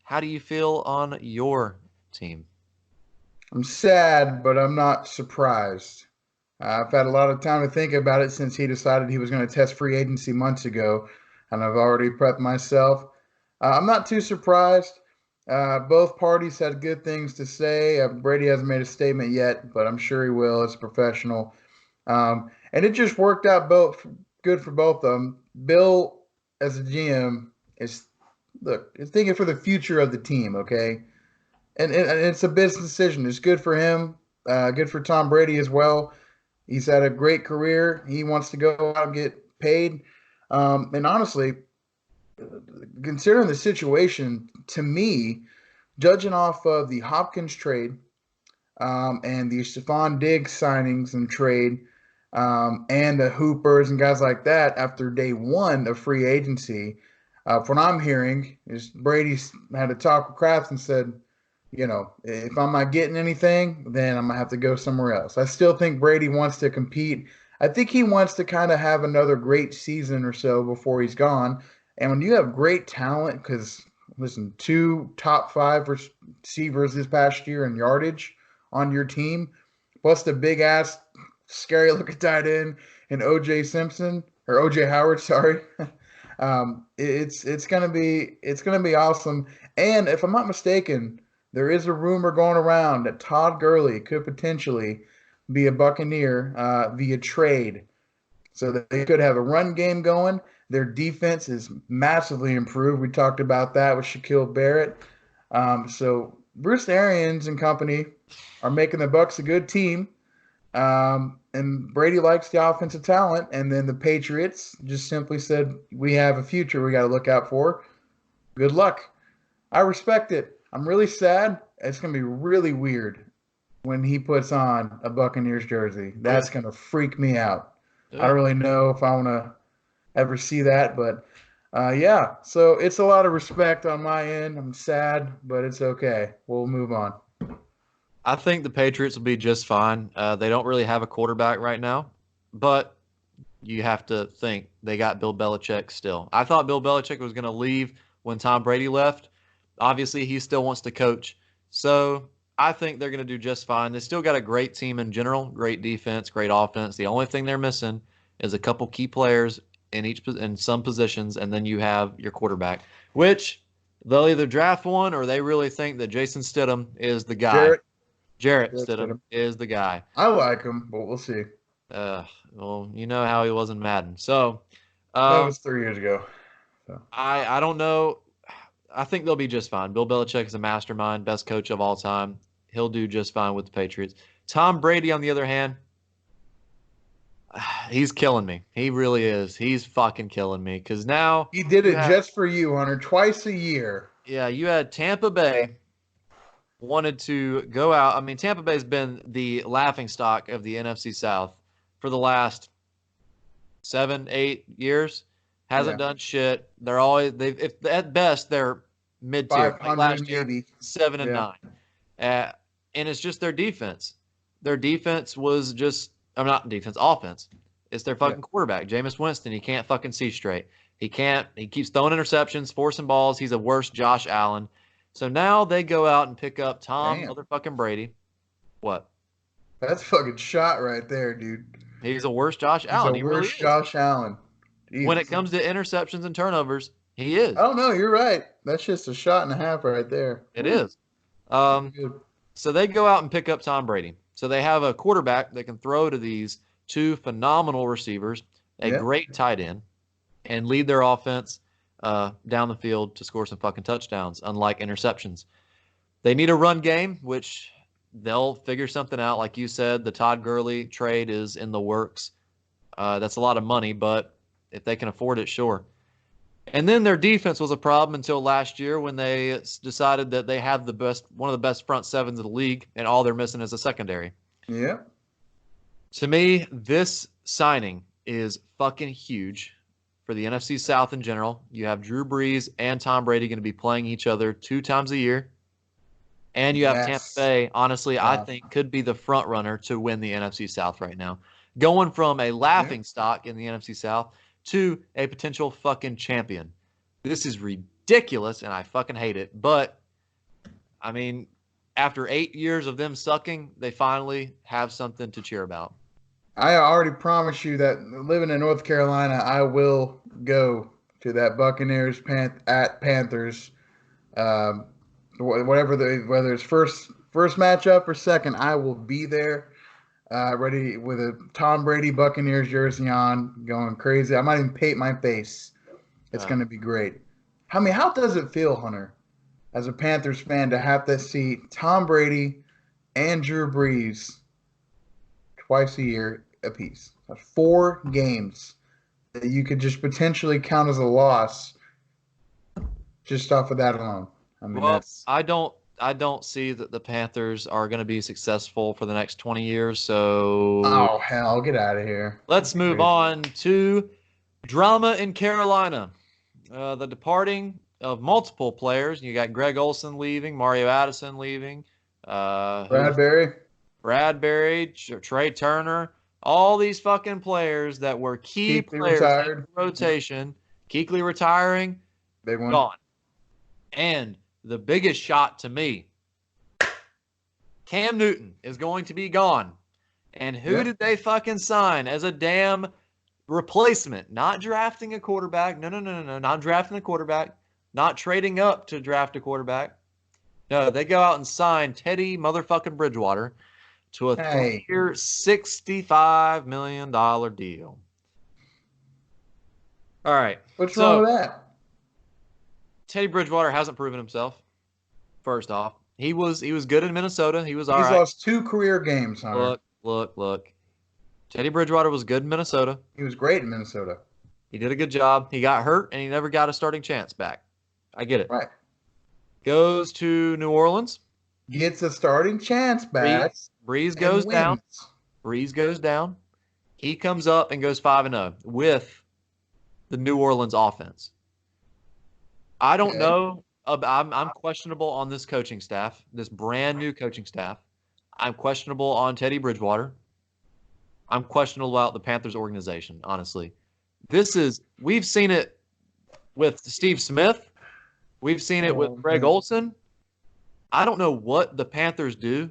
how do you feel on your team? I'm sad, but I'm not surprised. I've had a lot of time to think about it since he decided he was going to test free agency months ago, and I've already prepped myself. I'm not too surprised. Both parties had good things to say. Brady hasn't made a statement yet, but I'm sure he will as a professional. And it just worked out good for both of them. Bill, as a GM, is thinking for the future of the team, okay? And it's a business decision. It's good for him, good for Tom Brady as well. He's had a great career. He wants to go out and get paid. And honestly, considering the situation, to me, judging off of the Hopkins trade and the Stephon Diggs signings and trade and the Hoopers and guys like that after day one of free agency, from what I'm hearing is Brady's had a talk with Kraft and said, if I'm not getting anything, then I'm gonna have to go somewhere else. I still think Brady wants to compete. I think he wants to kind of have another great season or so before he's gone. And when you have great talent, because listen, two top five receivers this past year in yardage on your team, plus the big ass, scary looking tight end and OJ Simpson or OJ Howard, sorry. It's gonna be awesome. And if I'm not mistaken, there is a rumor going around that Todd Gurley could potentially be a Buccaneer via trade, so that they could have a run game going. Their defense is massively improved. We talked about that with Shaquille Barrett. So Bruce Arians and company are making the Bucks a good team. And Brady likes the offensive talent, and then the Patriots just simply said, "We have a future we got to look out for. Good luck." I respect it. I'm really sad. It's going to be really weird when he puts on a Buccaneers jersey. That's going to freak me out. I don't really know if I want to ever see that, but yeah. So it's a lot of respect on my end. I'm sad, but it's okay. We'll move on. I think the Patriots will be just fine. They don't really have a quarterback right now, but you have to think they got Bill Belichick still. I thought Bill Belichick was going to leave when Tom Brady left. Obviously, he still wants to coach. So I think they're going to do just fine. They still got a great team in general, great defense, great offense. The only thing they're missing is a couple key players in some positions, and then you have your quarterback, which they'll either draft one or they really think that Jason Stidham is the guy. Jarrett Stidham is the guy. I like him, but we'll see. Well, you know how he was in Madden. So that was 3 years ago. So. I don't know. I think they'll be just fine. Bill Belichick is a mastermind, best coach of all time. He'll do just fine with the Patriots. Tom Brady, on the other hand, he's killing me. He really is. He's fucking killing me because now he did it just for you, Hunter, twice a year. Yeah, you had Tampa Bay wanted to go out. I mean, Tampa Bay's been the laughingstock of the NFC South for the last 7-8 years. Hasn't done shit. They're always if at best they're mid-tier. Like last year, 7-9. And it's just their defense. Their defense was just not defense, offense. It's their fucking quarterback, Jameis Winston. He can't fucking see straight. He keeps throwing interceptions, forcing balls. He's a worse Josh Allen. So now they go out and pick up Tom motherfucking Brady. What? That's fucking shot right there, dude. He's a worse Josh Allen. He's a worse Josh Allen. Jesus. When it comes to interceptions and turnovers, he is. Oh, no, you're right. That's just a shot and a half right there. It is. So they go out and pick up Tom Brady. So they have a quarterback that can throw to these two phenomenal receivers, a great tight end, and lead their offense down the field to score some fucking touchdowns, unlike interceptions. They need a run game, which they'll figure something out. Like you said, the Todd Gurley trade is in the works. That's a lot of money, but if they can afford it, sure. And then their defense was a problem until last year when they decided that they have one of the best front sevens of the league, and all they're missing is a secondary. Yeah. To me, this signing is fucking huge for the NFC South in general. You have Drew Brees and Tom Brady going to be playing each other 2 times a year. And you have Tampa Bay, honestly, I think could be the front runner to win the NFC South right now. Going from a laughing stock in the NFC South to a potential fucking champion. This is ridiculous, and I fucking hate it. But, I mean, after 8 years of them sucking, they finally have something to cheer about. I already promise you that living in North Carolina, I will go to that Buccaneers at Panthers. Whether it's first matchup or second, I will be there. Ready with a Tom Brady Buccaneers jersey on, going crazy. I might even paint my face. It's going to be great. How does it feel, Hunter, as a Panthers fan, to have to see Tom Brady and Drew Brees twice a year apiece? 4 games that you could just potentially count as a loss just off of that alone. I mean, I don't see that the Panthers are going to be successful for the next 20 years. So, oh hell, get out of here. Let's move on to drama in Carolina. The departing of multiple players. You got Greg Olson leaving, Mario Addison leaving, Bradbury. Bradbury, Trey Turner, all these fucking players that were key Keekly players in retired. the rotation. Kuechly retiring, Big one. gone. And the biggest shot to me, Cam Newton is going to be gone. And who did they fucking sign as a damn replacement? Not drafting a quarterback. No. Not drafting a quarterback. Not trading up to draft a quarterback. No, they go out and sign Teddy motherfucking Bridgewater to a 3-year, $65 million deal. All right. What's wrong with that? Teddy Bridgewater hasn't proven himself. First off, he was good in Minnesota. He was all right. He's lost 2 career games, Hunter. Look. Teddy Bridgewater was good in Minnesota. He was great in Minnesota. He did a good job. He got hurt, and he never got a starting chance back. I get it. Right. Goes to New Orleans. Gets a starting chance back. Breeze goes down. Breeze goes down. He comes up and goes 5-0 with the New Orleans offense. I don't know. I'm questionable on this coaching staff, this brand new coaching staff. I'm questionable on Teddy Bridgewater. I'm questionable about the Panthers organization, honestly. We've seen it with Steve Smith. We've seen it with Greg Olson. I don't know what the Panthers do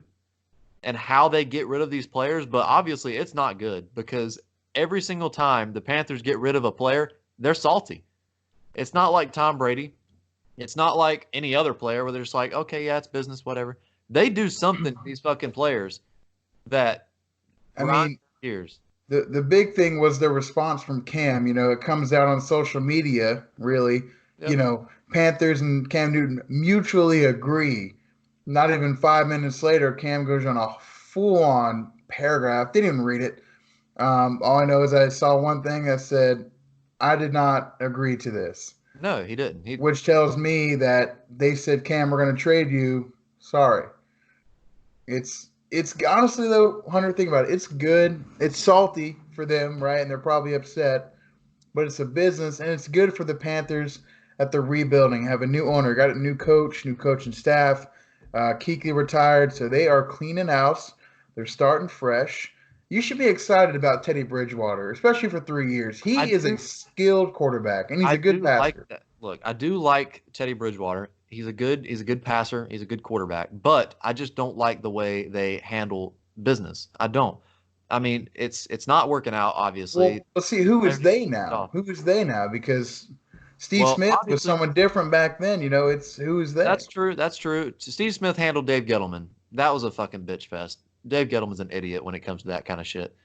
and how they get rid of these players, but obviously it's not good because every single time the Panthers get rid of a player, they're salty. It's not like Tom Brady. It's not like any other player where they're just like, okay, yeah, it's business, whatever. They do something to these fucking players that years. The big thing was the response from Cam. It comes out on social media, really. Yep. Panthers and Cam Newton mutually agree. Not even 5 minutes later, Cam goes on a full-on paragraph. Didn't even read it. All I know is I saw one thing that said, I did not agree to this. No, he didn't. Which tells me that they said, Cam, we're going to trade you. Sorry. It's honestly, though, Hunter, think about it. It's good. It's salty for them, right? And they're probably upset. But it's a business, and it's good for the Panthers that they're rebuilding. Have a new owner, got a new coaching staff. Kuechly retired, so they are cleaning house. They're starting fresh. You should be excited about Teddy Bridgewater, especially for 3 years. He is a skilled quarterback, and he's a good passer. Look, I do like Teddy Bridgewater. He's a good passer. He's a good quarterback. But I just don't like the way they handle business. I don't. I mean, it's not working out, obviously. Well, let's see, who is they now? Who is they now? Because Steve Smith was someone different back then. It's who is they? That's true. Steve Smith handled Dave Gettleman. That was a fucking bitch fest. Dave Gettleman's an idiot when it comes to that kind of shit.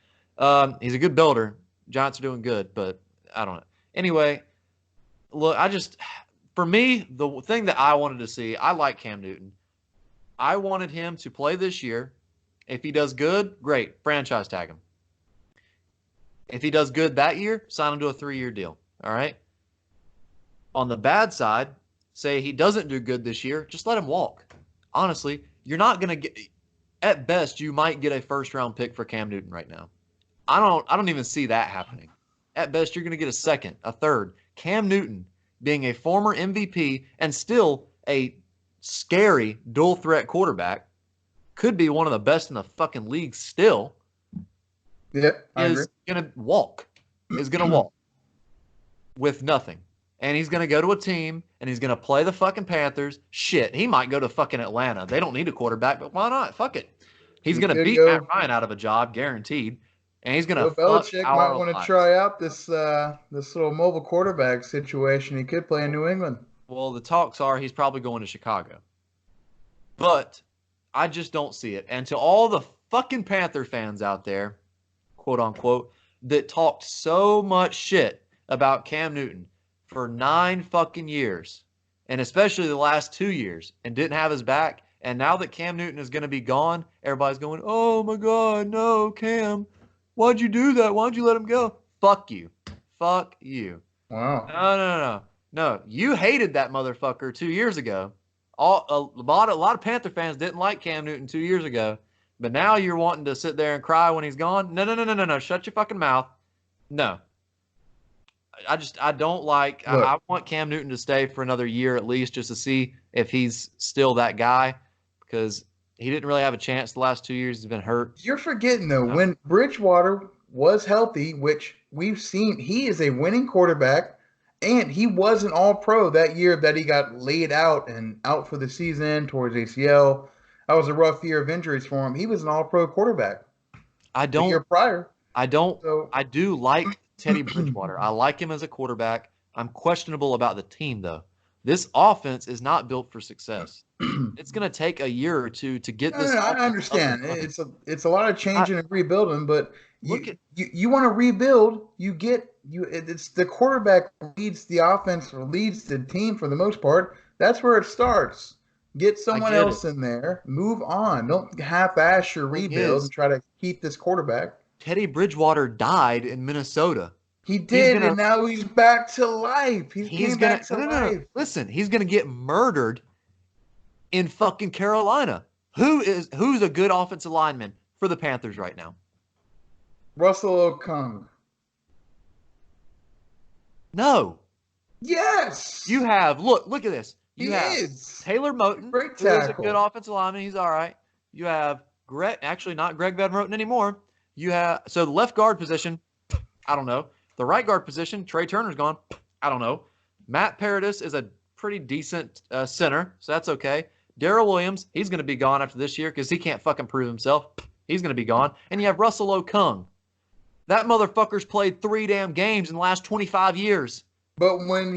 He's a good builder. Giants are doing good, but I don't know. Anyway, look, for me, the thing that I wanted to see, I like Cam Newton. I wanted him to play this year. If he does good, great. Franchise tag him. If he does good that year, sign him to a 3-year deal. All right? On the bad side, say he doesn't do good this year, just let him walk. Honestly, you're not going to get – at best, you might get a first-round pick for Cam Newton right now. I don't even see that happening. At best, you're going to get a second, a third. Cam Newton, being a former MVP and still a scary dual-threat quarterback, could be one of the best in the fucking league still. Yeah, I agree. Is going to walk with nothing. And he's going to go to a team, and he's going to play the fucking Panthers. Shit, he might go to fucking Atlanta. They don't need a quarterback, but why not? Fuck it. He's going to beat Matt Ryan out of a job, guaranteed. And he's going to fuck Belichick might want to try out this little mobile quarterback situation. He could play in New England. Well, the talks are he's probably going to Chicago. But I just don't see it. And to all the fucking Panther fans out there, quote unquote, that talked so much shit about Cam Newton for 9 fucking years, and especially the last 2 years, and didn't have his back. And now that Cam Newton is going to be gone, everybody's going, oh my God, no, Cam. Why'd you do that? Why'd you let him go? Fuck you. Fuck you. Wow. No. You hated that motherfucker 2 years ago. A lot of Panther fans didn't like Cam Newton 2 years ago, but now you're wanting to sit there and cry when he's gone? No. Shut your fucking mouth. No. I don't like. Look, I want Cam Newton to stay for another year at least, just to see if he's still that guy, because he didn't really have a chance the last 2 years. He's been hurt. you're forgetting though, No. when Bridgewater was healthy, which we've seen, he is a winning quarterback, and he was an All-Pro that year that he got laid out and out for the season towards ACL. That was a rough year of injuries for him. He was an All-Pro quarterback I the year don't. prior. I don't. So I do like Teddy Bridgewater. I like him as a quarterback. I'm questionable about the team though. This offense is not built for success. It's going to take a year or two to get no, this no, I offense up and understand. running. It's a lot of I, changing and rebuilding, but look at you want to rebuild, it's the quarterback leads the offense or leads the team for the most part. That's where it starts. Get I someone get it. else in there, move on. Don't half-ass your Thing rebuild and is, try to keep this quarterback. Teddy Bridgewater died in Minnesota. He He's did, gonna and now he's back to life. He he's came gonna back to no no no no. life. Listen, he's gonna get murdered in fucking Carolina. Who's a good offensive lineman for the Panthers right now? Russell Okung. No. Yes, You have look at this. he You have is. Taylor Moton, Great who is a good tackle. offensive lineman. He's all right. You have Greg, actually not Greg Van Roten anymore. You have so the left guard position, I don't know. The right guard position, Trey Turner's gone. I don't know. Matt Paradis is a pretty decent center, so that's okay. Darrell Williams, he's going to be gone after this year because he can't fucking prove himself. He's going to be gone. And you have Russell Okung. That motherfucker's played 3 damn games in the last 25 years. But when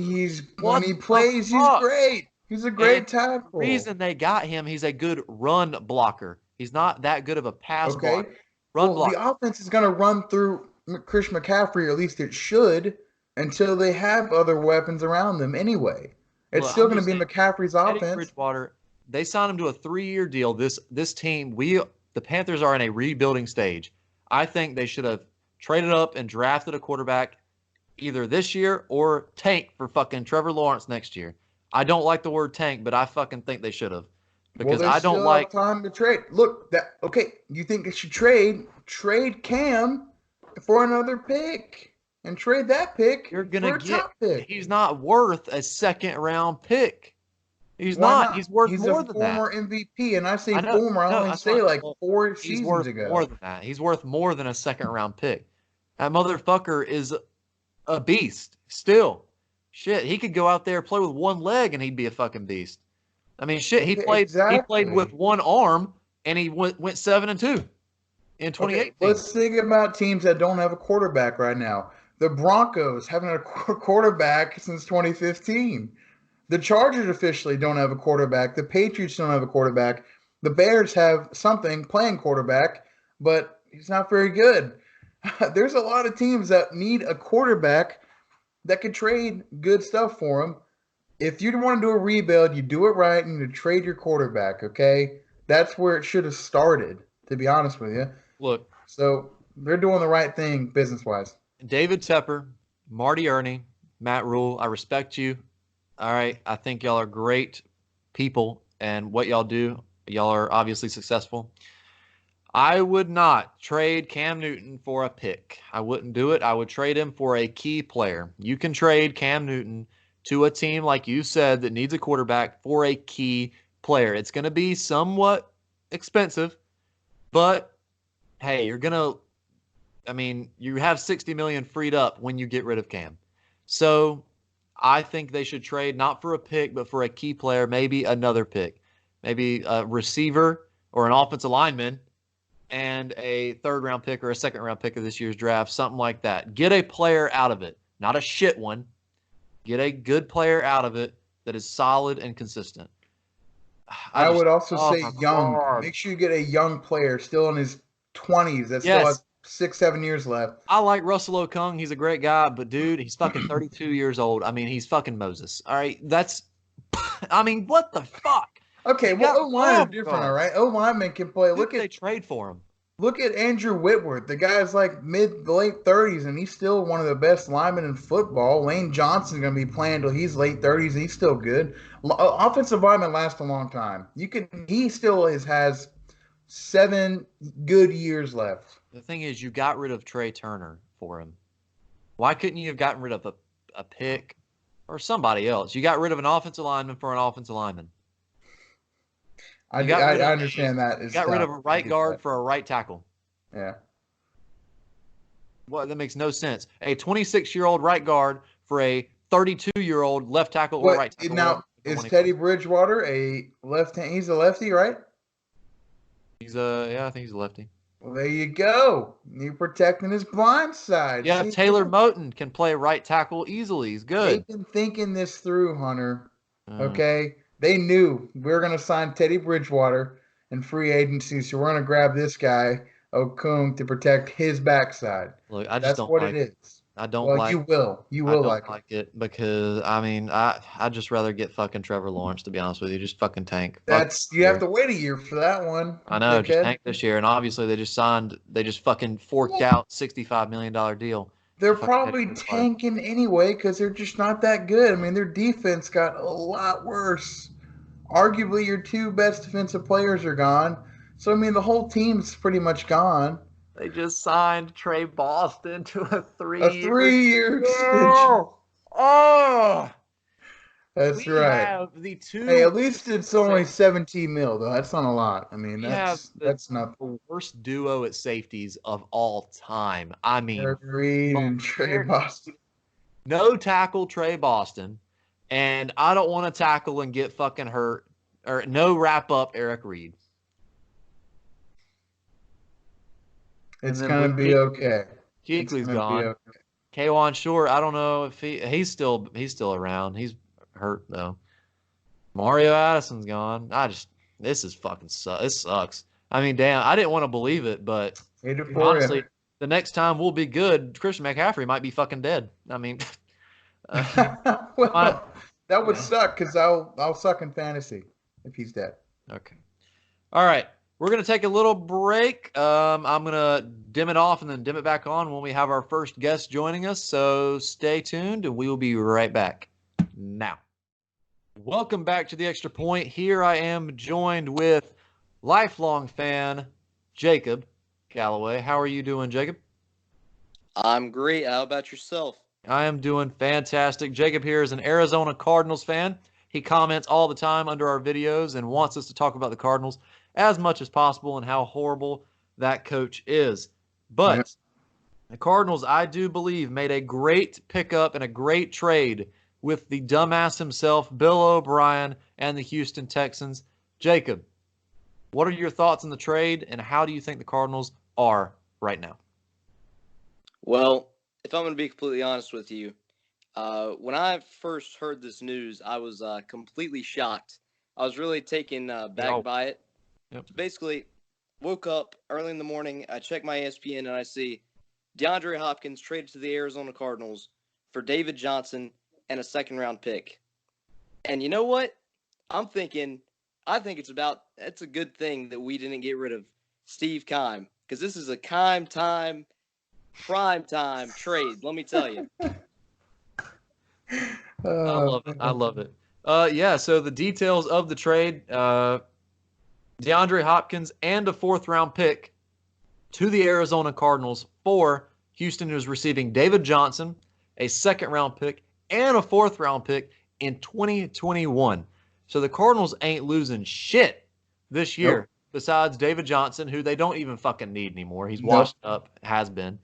What he the plays, he's fuck? great. He's a And great the tackle. reason they got him, he's a good run blocker. He's not that good of a pass Okay. blocker. Run Well, the blocker. offense is going to run through Chris McCaffrey, or at least it should, until they have other weapons around them anyway. It's Look, still I'm going to just be saying, McCaffrey's Teddy offense. Bridgewater, they signed him to a 3-year deal. This team, the Panthers are in a rebuilding stage. I think they should have traded up and drafted a quarterback either this year or tank for fucking Trevor Lawrence next year. I don't like the word tank, but I fucking think they should have. Well, Because they I don't still have like time to trade. Look, that okay. You think they should trade Cam for another pick and trade that pick you're gonna for a get top pick. he's not worth a second round pick. He's Why not. not? He's worth He's a more than that. former MVP, and I say I know. former. I No, only that's say not. like Well, 4 he's seasons worth more ago. than that. He's worth more than a second round pick. That motherfucker is a beast still. Shit, he could go out there play with one leg and he'd be a fucking beast. I mean, shit, he Okay, played with exactly. one arm and he went 7-2 in Okay, 2018. let's think about teams that don't have a quarterback right now. The Broncos haven't had a quarterback since 2015. The Chargers officially don't have a quarterback. The Patriots don't have a quarterback. The Bears have something playing quarterback, but he's not very good. There's a lot of teams that need a quarterback that could trade good stuff for them. If you want to do a rebuild, you do it right and you trade your quarterback, okay? That's where it should have started, to be honest with you. Look, So they're doing the right thing business wise. David Tepper, Marty Ernie, Matt Rule, I respect you. All right. I think y'all are great people and what y'all do. Y'all are obviously successful. I would not trade Cam Newton for a pick. I wouldn't do it. I would trade him for a key player. You can trade Cam Newton to a team, like you said, that needs a quarterback for a key player. It's going to be somewhat expensive, but hey, I mean, you have 60 million freed up when you get rid of Cam. So I think they should trade not for a pick, but for a key player, maybe another pick, maybe a receiver or an offensive lineman and a third round pick or a second round pick of this year's draft, something like that. Get a player out of it, not a shit one. Get a good player out of it that is solid and consistent. I would also Oh say my young. God. Make sure you get a young player still in his 20s that still Yes, has 6, 7 years left. I like Russell Okung. He's a great guy, but dude, he's fucking 32 years old. I mean, he's fucking Moses. All right, I mean, what the fuck? Okay, They well, got O line are Rob different, all guard. right. O linemen can play. Who did they trade for him? Look at Andrew Whitworth. The guy's like mid late 30s, and he's still one of the best linemen in football. Lane Johnson's going to be playing till he's late 30s. And he's still good. Offensive linemen last a long time. He still has 7 good years left. The thing is, you got rid of Trey Turner for him. Why couldn't you have gotten rid of a pick or somebody else. You got rid of an offensive lineman for an offensive lineman. I understand that. You got rid of a right guard for a right tackle. Yeah. Well, that makes no sense. A 26-year-old right guard for a 32-year-old left tackle or right tackle. Now, is Teddy Bridgewater a left hand? He's a lefty, right? I think he's a lefty. Well, there you go. You're protecting his blind side. Yeah, Taylor Moton can play right tackle easily. He's good. They've been thinking this through, Hunter. Okay? They knew we were going to sign Teddy Bridgewater in free agency, so we're going to grab this guy, Okung, to protect his backside. Look, I just That's don't what like it is. I don't well, like. You will. You will like it because I just rather get fucking Trevor Lawrence, to be honest with you. Just fucking tank. You have to wait a year for that one. I know, just tank this year, and obviously they just fucking forked out $65 million deal. They're probably tanking anyway because they're just not that good. I mean, their defense got a lot worse. Arguably, your two best defensive players are gone. So, I mean, the whole team's pretty much gone. They just signed Trey Boston to a 3-year extension. Oh! That's right. Have the two. Hey, at least it's only 17 mil, though. That's not a lot. I mean, that's not the worst duo at safeties of all time. I mean, Eric Reed and Trey Boston. No tackle Trey Boston, and I don't want to tackle and get fucking hurt, or no wrap up Eric Reed. It's gonna be okay. Kuechly's gone. Okay. K'Wan Short, I don't know if he's still around. He's hurt though. Mario Addison's gone. This is fucking this sucks. I mean, damn, I didn't want to believe it, but honestly, the next time we'll be good, Christian McCaffrey might be fucking dead. I mean, well, that would suck because I'll suck in fantasy if he's dead. Okay. All right. We're going to take a little break. I'm going to dim it off and then dim it back on when we have our first guest joining us. So stay tuned and we will be right back now. Welcome back to the Extra Point. Here I am joined with lifelong fan Jacob Galloway. How are you doing, Jacob? I'm great. How about yourself? I am doing fantastic. Jacob here is an Arizona Cardinals fan. He comments all the time under our videos and wants us to talk about the Cardinals as much as possible and how horrible that coach is. But the Cardinals, I do believe, made a great pickup and a great trade with the dumbass himself, Bill O'Brien, and the Houston Texans. Jacob, what are your thoughts on the trade, and how do you think the Cardinals are right now? Well, if I'm going to be completely honest with you, when I first heard this news, I was completely shocked. I was really taken back by it. Yep. So basically, woke up early in the morning, I check my ESPN, and I see DeAndre Hopkins traded to the Arizona Cardinals for David Johnson and a second-round pick. And you know what? I think it's a good thing that we didn't get rid of Steve Keim, because this is a prime time trade, let me tell you. I love it. Yeah, so the details of the trade, DeAndre Hopkins and a 4th-round pick to the Arizona Cardinals for Houston, who's receiving David Johnson, a 2nd-round pick, and a 4th-round pick in 2021. So the Cardinals ain't losing shit this year besides David Johnson, who they don't even fucking need anymore. He's washed up, has been.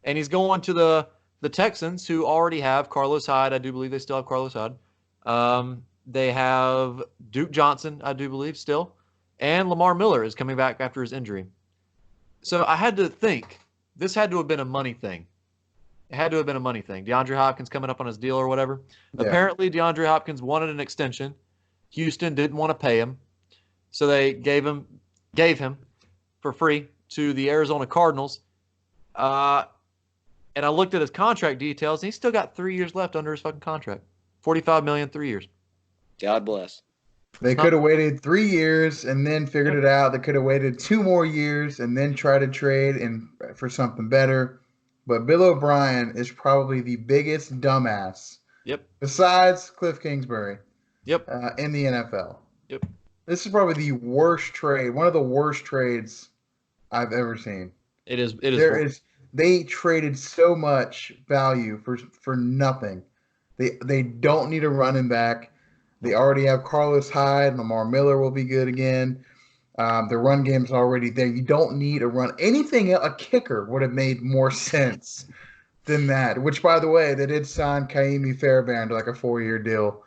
And he's going to the Texans, who already have Carlos Hyde. I do believe they still have Carlos Hyde. They have Duke Johnson, I do believe, still. And Lamar Miller is coming back after his injury. So I had to think, this had to have been a money thing. It had to have been a money thing. DeAndre Hopkins coming up on his deal or whatever. Yeah. Apparently, DeAndre Hopkins wanted an extension. Houston didn't want to pay him. So they gave him for free to the Arizona Cardinals. And I looked at his contract details, and he's still got 3 years left under his fucking contract. $45 million, 3 years. God bless. They could have waited 3 years and then figured it out. They could have waited 2 more years and then tried to trade for something better. But Bill O'Brien is probably the biggest dumbass. Yep. Besides Cliff Kingsbury. Yep. In the NFL. Yep. This is probably the worst trade, one of the worst trades I've ever seen. It is. They traded so much value for nothing. They don't need a running back. They already have Carlos Hyde. Lamar Miller will be good again. The run game's already there. You don't need a run. Anything, a kicker would have made more sense than that. Which, by the way, they did sign Kaimi Fairbairn to like a 4-year deal.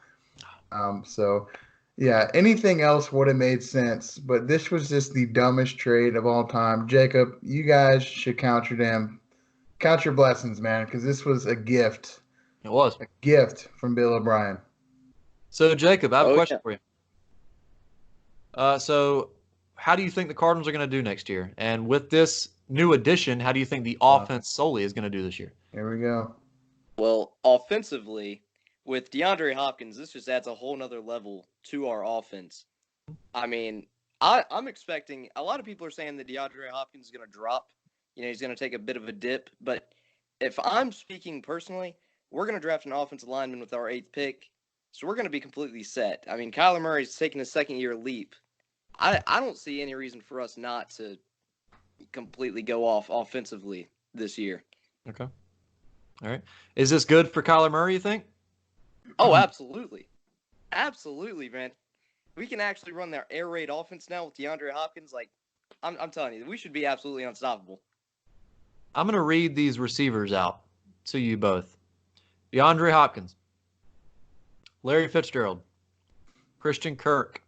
So, yeah, anything else would have made sense. But this was just the dumbest trade of all time. Jacob, you guys should count your blessings, man, because this was a gift. It was. A gift from Bill O'Brien. So, Jacob, I have a question yeah. for you. So, how do you think the Cardinals are going to do next year? And with this new addition, how do you think the offense solely is going to do this year? Here we go. Well, offensively, with DeAndre Hopkins, this just adds a whole nother level to our offense. I mean, I'm expecting – a lot of people are saying that DeAndre Hopkins is going to drop. He's going to take a bit of a dip. But if I'm speaking personally, we're going to draft an offensive lineman with our 8th pick. So we're going to be completely set. I mean, Kyler Murray's taking a second-year leap. I don't see any reason for us not to completely go off offensively this year. Okay. All right. Is this good for Kyler Murray, you think? Oh, absolutely. Absolutely, man. We can actually run their air raid offense now with DeAndre Hopkins. Like, I'm telling you, we should be absolutely unstoppable. I'm going to read these receivers out to you both. DeAndre Hopkins, Larry Fitzgerald, Christian Kirk,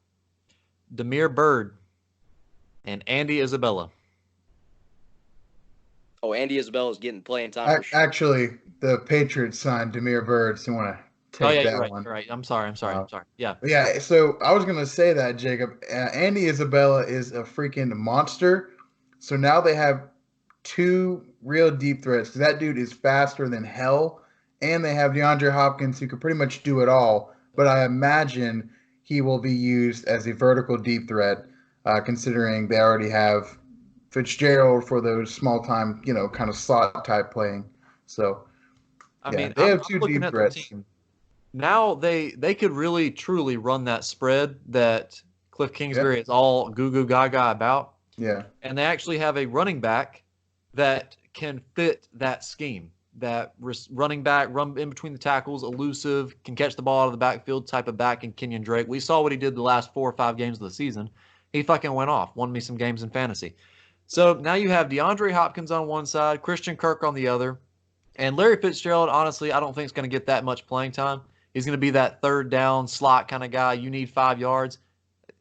Damiere Byrd, and Andy Isabella. Oh, Andy Isabella is getting playing time for sure. Actually, the Patriots signed Damiere Byrd, so you want to take that one. Right. I'm sorry. Yeah. Yeah, so I was going to say that, Jacob. Andy Isabella is a freaking monster. So now they have 2 real deep threats. That dude is faster than hell. And they have DeAndre Hopkins, who could pretty much do it all. But I imagine he will be used as a vertical deep threat, considering they already have Fitzgerald for those small-time, kind of slot-type playing. So, I mean, they have I'm 2 looking deep at the threats. team. Now they could really, truly run that spread that Cliff Kingsbury is all goo-goo gaga about. Yeah. And they actually have a running back that can fit that scheme. That running back, run in between the tackles, elusive, can catch the ball out of the backfield type of back in Kenyon Drake. We saw what he did the last 4 or 5 games of the season. He fucking went off, won me some games in fantasy. So now you have DeAndre Hopkins on one side, Christian Kirk on the other, and Larry Fitzgerald, honestly, I don't think is going to get that much playing time. He's going to be that third down slot kind of guy. You need 5 yards.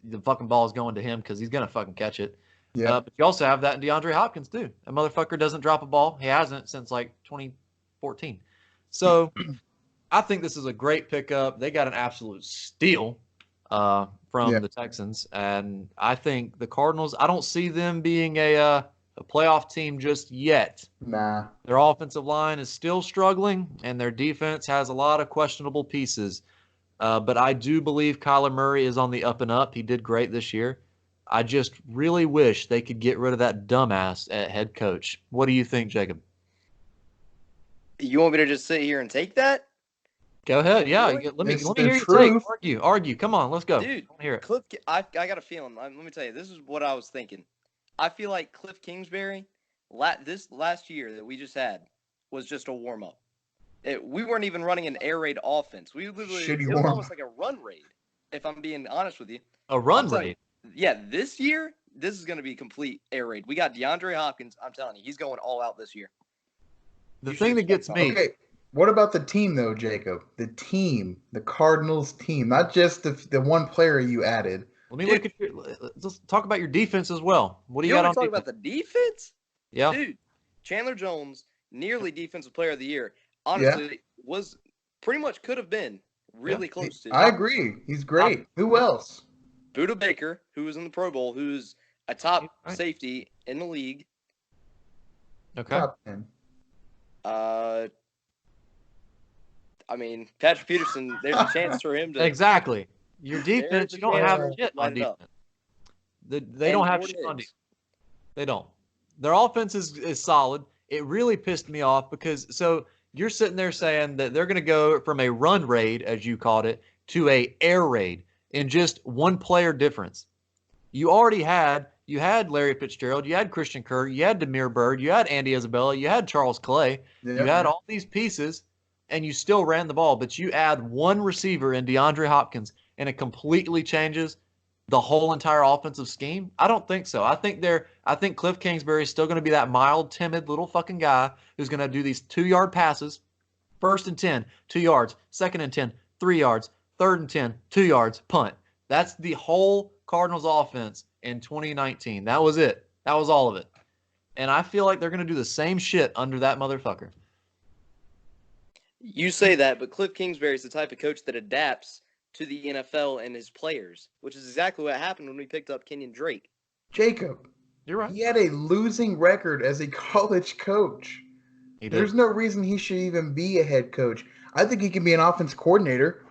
The fucking ball is going to him because he's going to fucking catch it. Yeah. But you also have that in DeAndre Hopkins, too. That motherfucker doesn't drop a ball. He hasn't since like 2014. So I think this is a great pickup. They got an absolute steal from the Texans. And I think the Cardinals, I don't see them being a playoff team just yet. Nah. Their offensive line is still struggling, and their defense has a lot of questionable pieces. But I do believe Kyler Murray is on the up and up. He did great this year. I just really wish they could get rid of that dumbass at head coach. What do you think, Jacob? You want me to just sit here and take that? Go ahead. Yeah, Really? let me It's hear the you truth. Argue. Come on, let's go. Dude, I hear it. I got a feeling. Let me tell you, this is what I was thinking. I feel like Cliff Kingsbury, this last year that we just had, was just a warm-up. We weren't even running an air raid offense. It was almost like a run raid, if I'm being honest with you. A run raid? Yeah, this year, this is going to be complete air raid. We got DeAndre Hopkins. I'm telling you, he's going all out this year. The thing that gets me. Okay, what about the team, though, Jacob? The team, the Cardinals team, not just the one player you added. Let me look at let's talk about your defense as well. What do you got on talk defense? about the defense? Yeah. Dude, Chandler Jones, nearly Defensive Player of the Year. Honestly, was pretty much could have been really close to. I agree. He's great. Who else? Buda Baker, who was in the Pro Bowl, who's a top safety in the league. Okay. Top 10. I mean, Patrick Peterson, there's a chance for him to. Exactly. Your defense, you don't have shit on defense. They don't have shit on defense. They don't. Their offense is solid. It really pissed me off because you're sitting there saying that they're going to go from a run raid, as you called it, to a air raid in just one player difference. You had Larry Fitzgerald, you had Christian Kirk, you had Damiere Byrd, you had Andy Isabella, you had Charles Clay, you had all these pieces, and you still ran the ball, but you add one receiver in DeAndre Hopkins, and it completely changes the whole entire offensive scheme? I don't think so. I think Cliff Kingsbury is still going to be that mild, timid little fucking guy who's going to do these 2-yard passes. 1st and 10, 2 yards. 2nd and 10, 3 yards. 3rd and 10, 2 yards, punt. That's the whole Cardinals offense in 2019. That was it. That was all of it. And I feel like they're going to do the same shit under that motherfucker. You say that, but Cliff Kingsbury is the type of coach that adapts to the NFL and his players, which is exactly what happened when we picked up Kenyon Drake. Jacob, you're right. He had a losing record as a college coach. There's no reason he should even be a head coach. I think he can be an offense coordinator.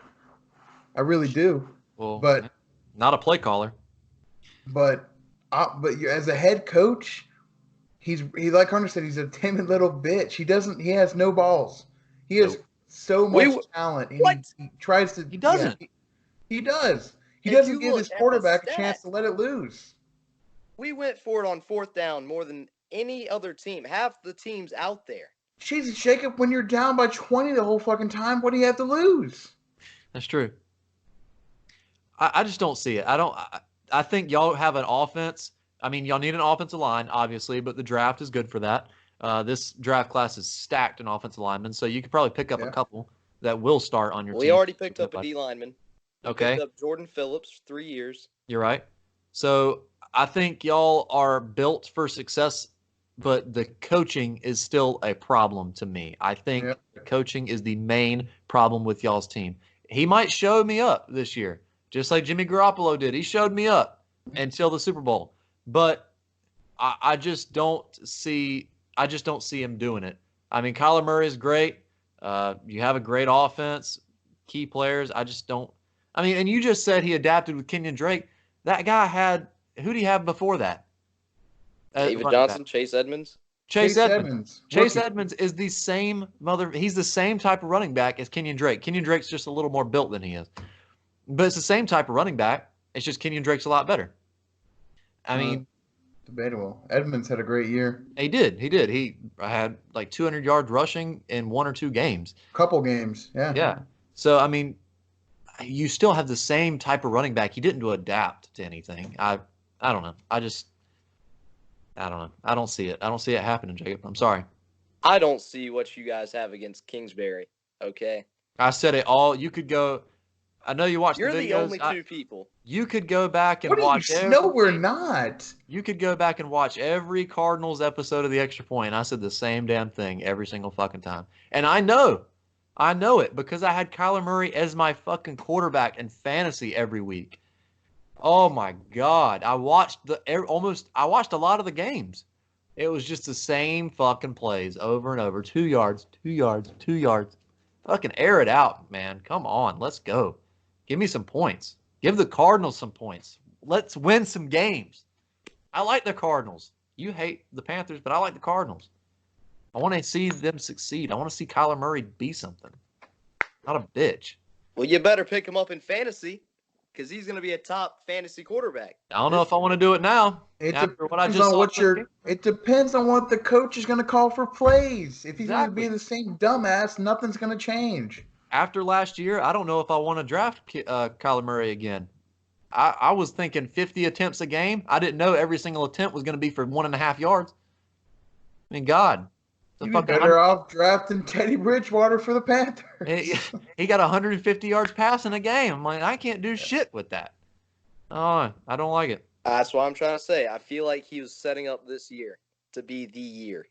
I really do. Well, but not a play caller. But as a head coach, he like Hunter said, he's a timid little bitch. He has no balls. He has so much talent. And he tries to. He doesn't. Yeah, he does. He doesn't give his quarterback a chance to let it loose. We went for it on 4th down more than any other team. Half the teams out there. Jesus, Jacob, when you're down by 20 the whole fucking time, what do you have to lose? That's true. I just don't see it. I think y'all have an offense. I mean, y'all need an offensive line, obviously, but the draft is good for that. This draft class is stacked in offensive linemen, so you could probably pick up a couple that will start on your team. We already picked up a D lineman. Okay. Picked up Jordan Phillips, 3 years. You're right. So I think y'all are built for success, but the coaching is still a problem to me. I think the coaching is the main problem with y'all's team. He might show me up this year, just like Jimmy Garoppolo did. He showed me up until the Super Bowl. But I just don't see him doing it. I mean, Kyler Murray is great. You have a great offense, key players. I just don't. I mean, and you just said he adapted with Kenyon Drake. That guy had – who did he have before that? David Johnson, Chase Edmonds. Chase Edmonds. Chase Edmonds is the same he's the same type of running back as Kenyon Drake. Kenyon Drake's just a little more built than he is. But it's the same type of running back. It's just Kenyon Drake's a lot better. I mean, debatable. Edmonds had a great year. He did. He had like 200 yards rushing in 1 or 2 games. Couple games, yeah. Yeah. So, I mean, you still have the same type of running back. He didn't adapt to anything. I don't know. I don't know. I don't see it. I don't see it happening, Jacob. I'm sorry. I don't see what you guys have against Kingsbury, okay? I said it all. You could go – I know you watched the videos. You're the only 2 people. You could go back and watch – No, we're not. You could go back and watch every Cardinals episode of The Extra Point. I said the same damn thing every single fucking time. And I know it because I had Kyler Murray as my fucking quarterback in fantasy every week. Oh my God. I watched a lot of the games. It was just the same fucking plays over and over. 2 yards, 2 yards, 2 yards. Fucking air it out, man. Come on. Let's go. Give me some points. Give the Cardinals some points. Let's win some games. I like the Cardinals. You hate the Panthers, but I like the Cardinals. I want to see them succeed. I want to see Kyler Murray be something. Not a bitch. Well, you better pick him up in fantasy because he's going to be a top fantasy quarterback. I don't know if I want to do it now. It depends on what the coach is going to call for plays. If he's going to be the same dumbass, nothing's going to change. After last year, I don't know if I want to draft Kyler Murray again. I was thinking 50 attempts a game. I didn't know every single attempt was going to be for 1.5 yards. I mean, God. You'd be better off drafting Teddy Bridgewater for the Panthers. He got 150 yards passing a game. I'm like, I can't do shit with that. Oh, I don't like it. That's what I'm trying to say. I feel like he was setting up this year to be the year.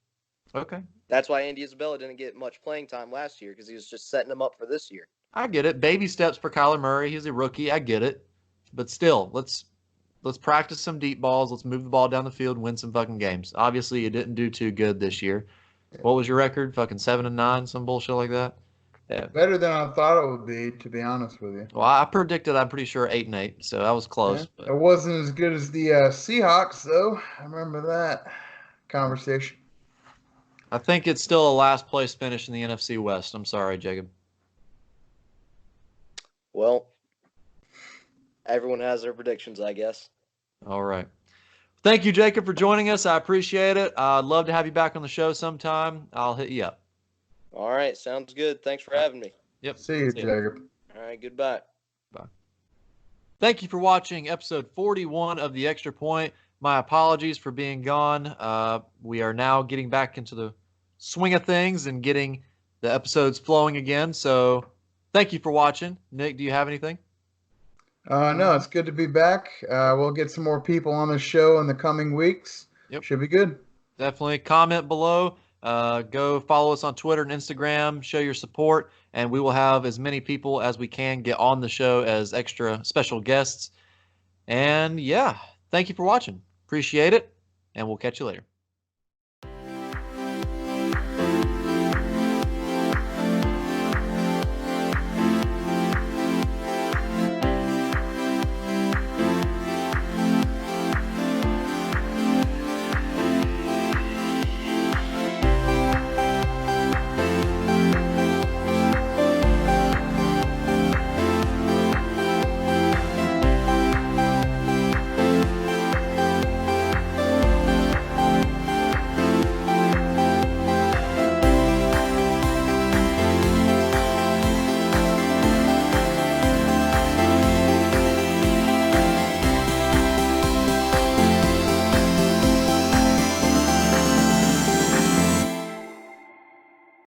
Okay. That's why Andy Isabella didn't get much playing time last year because he was just setting him up for this year. I get it. Baby steps for Kyler Murray. He's a rookie. I get it. But still, let's practice some deep balls. Let's move the ball down the field and win some fucking games. Obviously, you didn't do too good this year. What was your record? Fucking 7-9, some bullshit like that? Yeah. Better than I thought it would be, to be honest with you. Well, I predicted, I'm pretty sure, 8-8, so that was close. Yeah. It wasn't as good as the Seahawks, though. I remember that conversation. I think it's still a last place finish in the NFC West. I'm sorry, Jacob. Well, everyone has their predictions, I guess. All right. Thank you, Jacob, for joining us. I appreciate it. I'd love to have you back on the show sometime. I'll hit you up. All right, sounds good. Thanks for having me. Yep. See you, Jacob. All right, goodbye. Bye. Thank you for watching episode 41 of The Extra Point. My apologies for being gone. We are now getting back into the swing of things and getting the episodes flowing again. So thank you for watching. Nick, do you have anything? No, it's good to be back. We'll get some more people on the show in the coming weeks. Yep. Should be good. Definitely comment below. Go follow us on Twitter and Instagram. Show your support, and we will have as many people as we can get on the show as extra special guests. And yeah, thank you for watching. Appreciate it, and we'll catch you later.